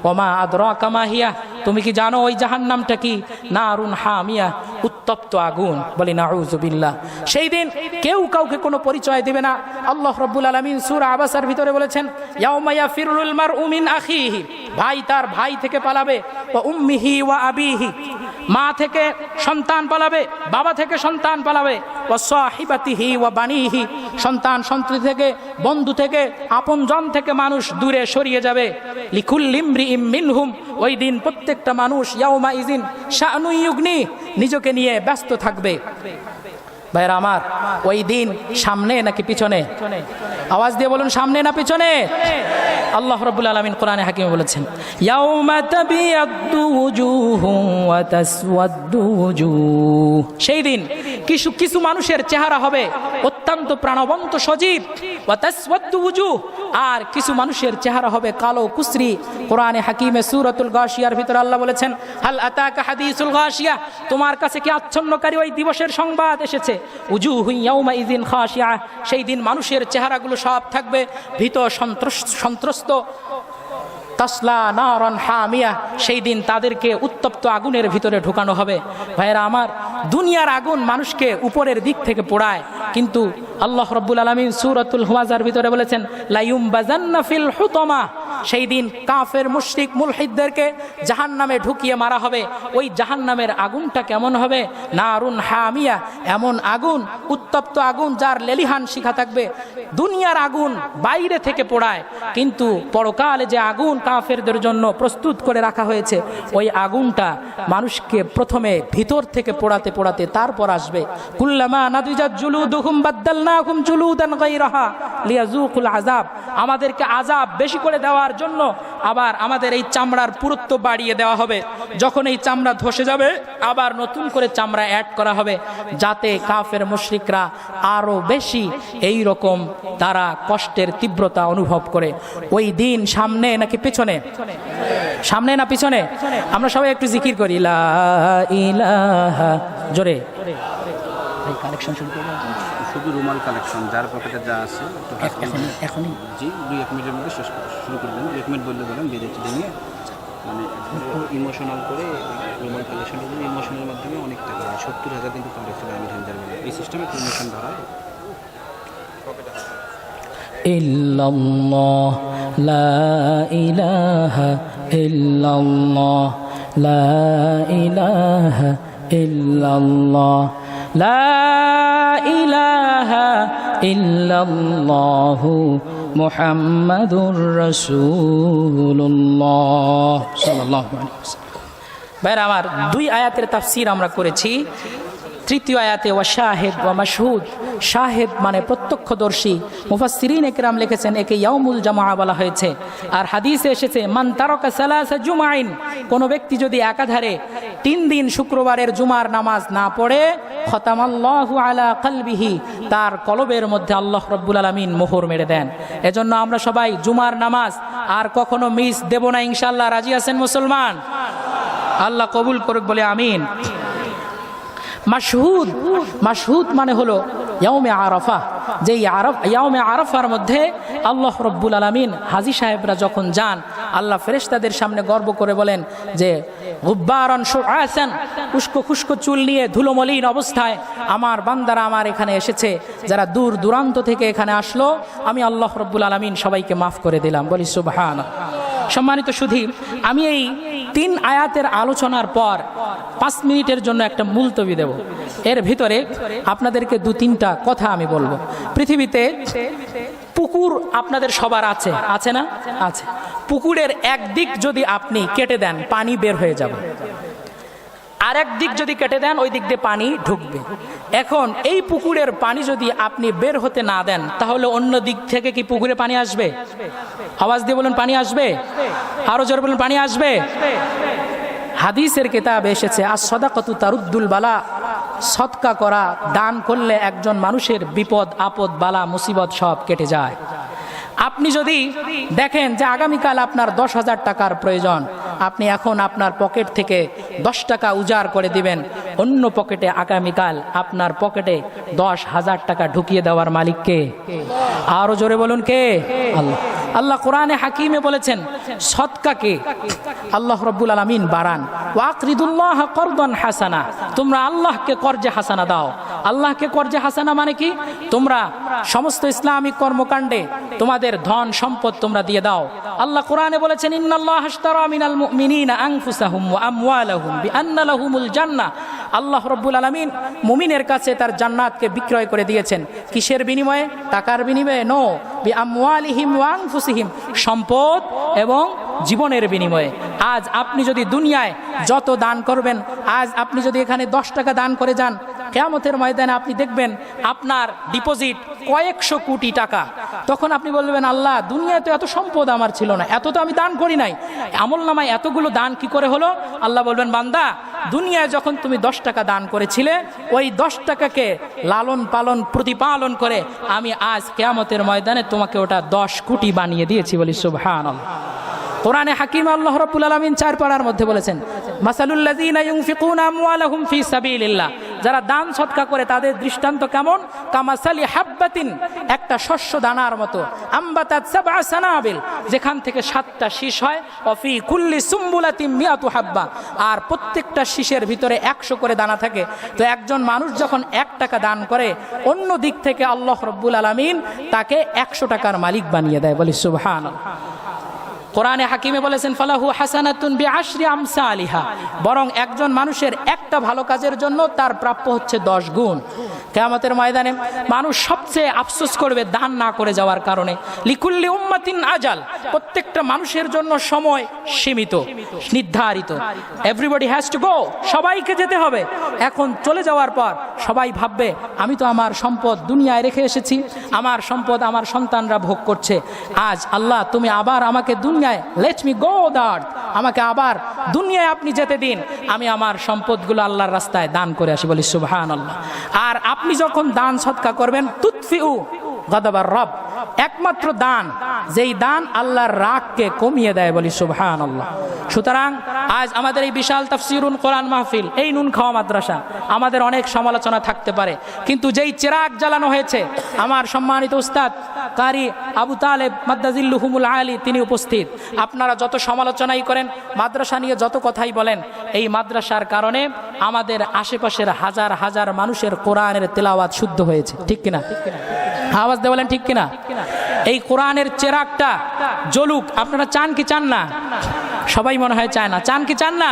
ওমা আদরাকা মা হিয়া, তুমি কি জানো ওই জাহান্নামটা কি? নারুন হামিয়া, উত্তপ্ত আগুন। বলি নাউযুবিল্লাহ। সেই দিন কেউ কাউকে কোনো পরিচয় দিবে না। আল্লাহ রাব্বুল আলামিন সূরা আবাসার ভিতরে বলেছেন, ইয়াউমা ইয়াফিরুল মারউ মিন আখিহি, ভাই তার ভাই থেকে পালাবে, ওয়া উম্মিহি ওয়া আবিহি, মা থেকে সন্তান পালাবে, বাবা থেকে সন্তান পালাবে, ওয়া সাহিবাতিহি ওয়া বানিহি, সন্তান সন্ততি থেকে, বন্ধু থেকে, আপনজন থেকে মানুষ দূরে সরিয়ে যাবে। লিকুল্লি ইমরিইম মিনহুম, ওই দিন প্রত্যেকটা মানুষ ইয়াউমা ইযিন শাআনু ইউগনি, নিজেকে নিয়ে ব্যস্ত থাকবে। ভাইরা আমার, ওই দিন সামনে নাকি পিছনে? আওয়াজ দিয়ে বলুন, সামনে না পিছনে? আল্লাহ রাব্বুল আলামিন কোরআনে হাকিমে বলেছেন, ইয়াউমা তাবিয়াদ্দু ওয়ুজুহু ওয়া তাসওয়াদ্দু ওয়ুজুহ, সেই দিন কিছু মানুষের চেহারা হবে অত্যন্ত প্রাণবন্ত সজীব, ওয়া তাসওয়াদ্দু ওয়ুজুহ, আর কিছু মানুষের চেহারা হবে কালো কুসরি। কোরআনে হাকিমে সূরাতুল গাশিয়ার ভিতরে আল্লাহ বলেছেন, হাল আতাকা হাদিসুল গাশিয়া, তোমার কাছে কি আচ্ছন্নকারী ওই দিবসের সংবাদ এসেছে? উজুহু ইয়াউমা ইযিন খাশিয়া, সেই দিন মানুষের চেহারাগুলো সব থাকবে ভীত সন্ত্রস্ত। তাসলা নারান হামিয়া, সেই দিন তাদেরকে উত্তপ্ত আগুনের ভিতরে ঢোকানো হবে। ভাইরা আমার, দুনিয়ার আগুন মানুষকে উপরের দিক থেকে পোড়ায়, কিন্তু আল্লাহ রাব্বুল আলামিন সূরাতুল হুমাজার ভিতরে বলেছেন, লায়ুমবাজান্না ফিল হুতামা, সেই দিন কাফের মুশরিক মুলহিদদেরকে জাহান্নামে ঢুকিয়ে মারা হবে। ওই জাহান্নামের আগুনটা কেমন হবে? নারুন হামিয়া, এমন আগুন, উত্তপ্ত আগুন যার লেলিহান শিখা থাকবে। দুনিয়ার আগুন বাইরে থেকে পোড়ায়, কিন্তু পরকালে যে আগুন কাফেরদের জন্য প্রস্তুত করে রাখা হয়েছে, ওই আগুনটা মানুষকে প্রথমে ভিতর থেকে পোড়াতে পোড়াতে তারপর আসবে। কুল্লামা নাদিজাত জুলুদুহুম বাদদালনাহুম জুলুদান গায়রাহা লিয়াযুকুল আযাব, আমাদেরকে আযাব বেশি করে দেওয়ার জন্য আবার আমাদের এই চামড়ার পুরুত্ব বাড়িয়ে দেওয়া হবে। যখন এই চামড়া ধসে যাবে, আবার নতুন করে চামড়া অ্যাড করা হবে, যাতে কাফের মুশরিকরা আরো বেশি এই রকম তারা কষ্টের তীব্রতা অনুভব করে। ওই দিন সামনে নাকি পিছনে? সামনে না পিছনে? আমরা সবাই একটু জিকির করি, লা ইলাহা, জোরে কালেকশন শুরু করব। শুধু রুমাল কালেকশন, যার পকেটে যা আছে এখনই জি 2-1 মিনিটের মধ্যে শেষ শুরু করবেন। 1 মিনিট বললে বলেন বিদেশি নিয়ে, মানে ইমোশনাল করে রুমাল কালেকশন করবেন। ইমোশনের মাধ্যমে অনেক টাকা, 70,000 কিন্তু কালেকশন আমির হামজার বলে এই সিস্টেমে ইমোশন ধরায়। ইল্লাল্লাহ লা ইলাহা ইল্লাল্লাহ লা ইলাহা ইল্লাল্লাহ লা ইলাহা ইল্লাল্লাহু মুহাম্মাদুর রাসূলুল্লাহ সাল্লাল্লাহু আলাইহি ওয়াসাল্লাম। ভাইরা আমার, 2 আয়াতের তাফসীর আমরা করেছি। তৃতীয় আয়াতে ওয়া শাহিদ ওয়া মাশহুদ, শাহিদ মানে প্রত্যক্ষদর্শী। মুফাসসিরিন একরাম লিখেছেন একে ইয়াউমুল জামাআ বলা হয়েছে। আর হাদিসে এসেছে, মান তারাকা সালাসা জুমাইন, কোন ব্যক্তি যদি একাধারে 3 দিন শুক্রবারের জুমার নামাজ না পড়ে, খতামাল্লাহু আলা কলবিহি, তার কলবের মধ্যে আল্লাহ রাব্বুল আলামিন মোহর মেরে দেন। এজন্য আমরা সবাই জুমার নামাজ আর কখনো মিস দেব না ইনশাআল্লাহ। রাজি আছেন মুসলমান? আল্লাহ কবুল করুক, বলে আমিন। মাশহুদ, মাশহুদ মানে হলো ইয়াউমে আরাফা। যেই ইয়াউমে আরাফার মধ্যে আল্লাহ রাব্বুল আলামিন হাজী সাহেবরা যখন যান, আল্লাহ ফেরেশতাদের সামনে গর্ব করে বলেন যে গুব্বারান শুআসান, উস্কো খুস্কো চুল নিয়ে ধুলোমলিন অবস্থায় আমার বান্দারা আমার এখানে এসেছে, যারা দূর দূরান্ত থেকে এখানে আসলো, আমি আল্লাহ রাব্বুল আলামিন সবাইকে মাফ করে দিলাম। বলি সুবহানাল্লাহ। সম্মানিত সুধী, আমি এই 3 আয়াতের আলোচনার পর 5 মিনিটের জন্য একটা মুলতবি দেব। এর ভিতরে আপনাদেরকে 2-3টা কথা আমি বলবো। পৃথিবীতে পুকুর আপনাদের সবার আছে, আছে না? আছে। পুকুরের একদিক যদি আপনি কেটে দেন, পানি বের হয়ে যাবে। আর এক দিক যদি কেটে দেন, ওই দিক দিয়ে পানি ঢুকবে। এখন এই পুকুরের পানি যদি আপনি বের হতে না দেন, তাহলে অন্য দিক থেকে কি পুকুরে পানি আসবে? আওয়াজ দিয়ে বলুন, পানি আসবে? আরো জোরে বলুন, পানি আসবে? হাদিসের কিতাবে এসেছে, আস-সাদাকাতু তারুদ্দুল বালা, সদকা করা, দান করলে একজন মানুষের বিপদ আপদ বালা মুসিবত সব কেটে যায়। আপনি যদি দেখেন যে আগামীকাল আপনার 10,000 টাকার প্রয়োজন, আপনি এখন আপনার পকেট থেকে 10 টাকা উজাড় করে দিবেন, অন্য পকেটে আগামীকাল আপনার পকেটে 10,000 টাকা ঢুকিয়ে দেওয়ার মালিক কে? আরো জোরে বলুন কে? আল্লাহ। আল্লাহ কোরআনে হাকিমে বলেছেন সদকাকে আল্লাহ রাব্বুল আলামিন বাড়ান, ওয়াকরিদুল্লাহ করদান হাসানা, তোমরা আল্লাহকে কর্জে হাসানা দাও। আল্লাহকে কর্জে হাসানা মানে কি? তোমরা সমস্ত ইসলামিক কর্মকাণ্ডে তোমাদের ধন সম্পদ তোমরা দিয়ে দাও। আল্লাহ কোরআনে বলেছেন ইন্নাল্লাহ আশতারা মিনাল মুমিনিনা আনফুসাহুম ওয়া আমওয়ালাহুম বিআন্না লাহুমুল জান্নাহ, আল্লাহ রাব্বুল আলামিন মুমিনের কাছে তার জান্নাতকে বিক্রয় করে দিয়েছেন। কিসের বিনিময়ে? টাকার বিনিময়ে? নো, বিআমওয়ালিহিম ওয়া আনফুসিহিম, সম্পদ এবং জীবনের বিনিময়ে। আজ আপনি যদি দুনিয়ায় যত দান করবেন, আজ আপনি যদি এখানে 10 টাকা দান করে যান, কিয়ামতের ময়দানে আপনি দেখবেন আপনার ডিপোজিট কয়েকশো কোটি টাকা। তখন আপনি বলবেন আল্লাহ, দুনিয়ায় তো এত সম্পদ আমার ছিল না, এত তো আমি দান করি নাই, আমলনামায় এতগুলো দান কি করে হলো? আল্লাহ বলবেন বান্দা, দুনিয়ায় যখন তুমি 10 টাকা দান করেছিলে, ওই 10 টাকাকে লালন পালন প্রতিপালন করে আমি আজ কিয়ামতের ময়দানে তোমাকে ওটা 10 কোটি বানিয়ে দিয়েছি। বলি সুবহানাল্লাহ। কোরআনে হাকিম আল্লাহ রাব্বুল আলামিন 4 পারার মধ্যে বলেছেন মাসালুল্লাযীনা ইউনফিকুনা আমওয়ালাহুম ফি সাবিলিল্লাহ, যারা দান সদকা করে তাদের দৃষ্টান্ত কেমন? কামাসালি হাব্বাতিন, একটা শস্য দানার মতো, আম্বাতাত সাবআ সানাবিল, যেখান থেকে 7টা শীষ হয়, ওয়াফি কুল্লি সুম্বুলাতিন মিয়াতু হাব্বা, আর প্রত্যেকটা শীষের ভিতরে 100 করে দানা থাকে। তো একজন মানুষ যখন 1 টাকা দান করে, অন্য দিক থেকে আল্লাহ রাব্বুল আলামিন তাকে 100 টাকার মালিক বানিয়ে দেয়। বলি সুবহানাল্লাহ। কোরআনে হাকিমে বলেছেন ফালাহু হাসানাতুন বিআশরি আমসালিহা, বরং একজন মানুষের একটা ভালো কাজের জন্য তার প্রাপ্য হচ্ছে 10 গুণ। কিয়ামতের ময়দানে মানুষ সবচেয়ে আফসোস করবে দান না করে যাওয়ার কারণে। লিকুল্লি উম্মাতিন আজাল, প্রত্যেকটা মানুষের জন্য সময় সীমিত, নির্ধারিত। এভরিবডি হ্যাজ টু গো, সবাইকে যেতে হবে। এখন চলে যাওয়ার পর সবাই ভাববে আমি তো আমার সম্পদ দুনিয়ায় রেখে এসেছি, আমার সম্পদ আমার সন্তানরা ভোগ করছে। আজ আল্লাহ তুমি আবার আমাকে দুনিয়ায়, লেট মি গো দ্যাট, আমাকে আবার দুনিয়ায় আপনি যেতে দিন, আমি আমার সম্পদগুলো আল্লাহর রাস্তায় দান করে আসি। বলি সুবহানাল্লাহ। আর আপনি যখন দান সদকা করবেন, তুতফিউ গাদাবার রব, একমাত্র দান, যেই দান আল্লাহর রাগকে কমিয়ে দেয়। বলি সুবহানাল্লাহ। সুতরাং আজ আমাদের এই বিশাল তাফসীরুল কোরআন মাহফিল, এই নুন খাওয়া মাদ্রাসা, আমাদের অনেক সমালোচনা থাকতে পারে, কিন্তু যেই চিরাগ জ্বালানো হয়েছে, আমার সম্মানিত উস্তাদ কারি আবু তালেব মাদ্দাজিল্লুহুমুল আলী তিনি উপস্থিত। আপনারা যত সমালোচনাই করেন, মাদ্রাসা নিয়ে যত কথাই বলেন, এই মাদ্রাসার কারণে আমাদের আশেপাশের হাজার হাজার মানুষের কোরআনের তেলাওয়াত শুদ্ধ হয়েছে। ঠিক কিনা? আওয়াজ দিয়ে বলেন ঠিক কিনা? এই কোরআনের চেরাগটা জ্বলুক, আপনারা চান কি চান না? সবাই মনে হয় চায় না। চান কি চান না?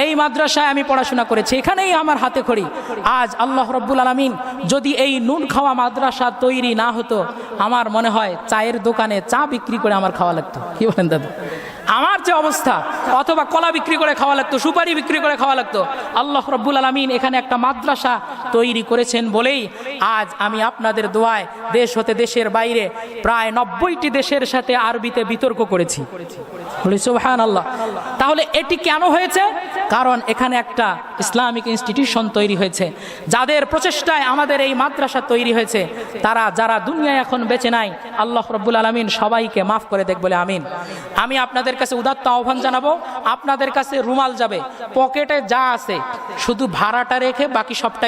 এই মাদ্রাসায় আমি পড়াশোনা করেছি, এখানেই আমার হাতে খড়ি। আজ আল্লাহ রাব্বুল আলামিন যদি এই নুন খাওয়া মাদ্রাসা তৈরি না হতো, আমার মনে হয় চায়ের দোকানে চা বিক্রি করে আমার খাওয়া লাগতো। কি বলেন দাদা? আমার যে অবস্থা, অথবা কলা বিক্রি করে খাওয়া লাগতো, সুপারি বিক্রি করে খাওয়া লাগতো। আল্লাহ রাব্বুল আলামিন এখানে একটা মাদ্রাসা তৈরি করেছেন বলেই আজ আমি আপনাদের দোয়ায় দেশ হতে দেশের বাইরে প্রায় 90টি দেশের সাথে আরবিতে বিতর্ক করেছি। বলি সুবহানাল্লাহ। তাহলে এটি কেন হয়েছে? কারণ এখানে একটা ইসলামিক ইনস্টিটিউশন তৈরি হয়েছে, যাদের প্রচেষ্টায় আমাদের এই মাদ্রাসা তৈরি হয়েছে। তারা যারা দুনিয়ায় এখন বেঁচে নাই, আল্লাহ রাব্বুল আলামিন সবাইকে মাফ করে দেখ বলে আমিন। আমি আপনাদের কাছে উদাত্ত আহ্বান জানাবো, আপনাদের কাছে রুমাল যাবে, পকেটে যা আছে শুধু ভাড়াটা রেখে বাকি সবটাই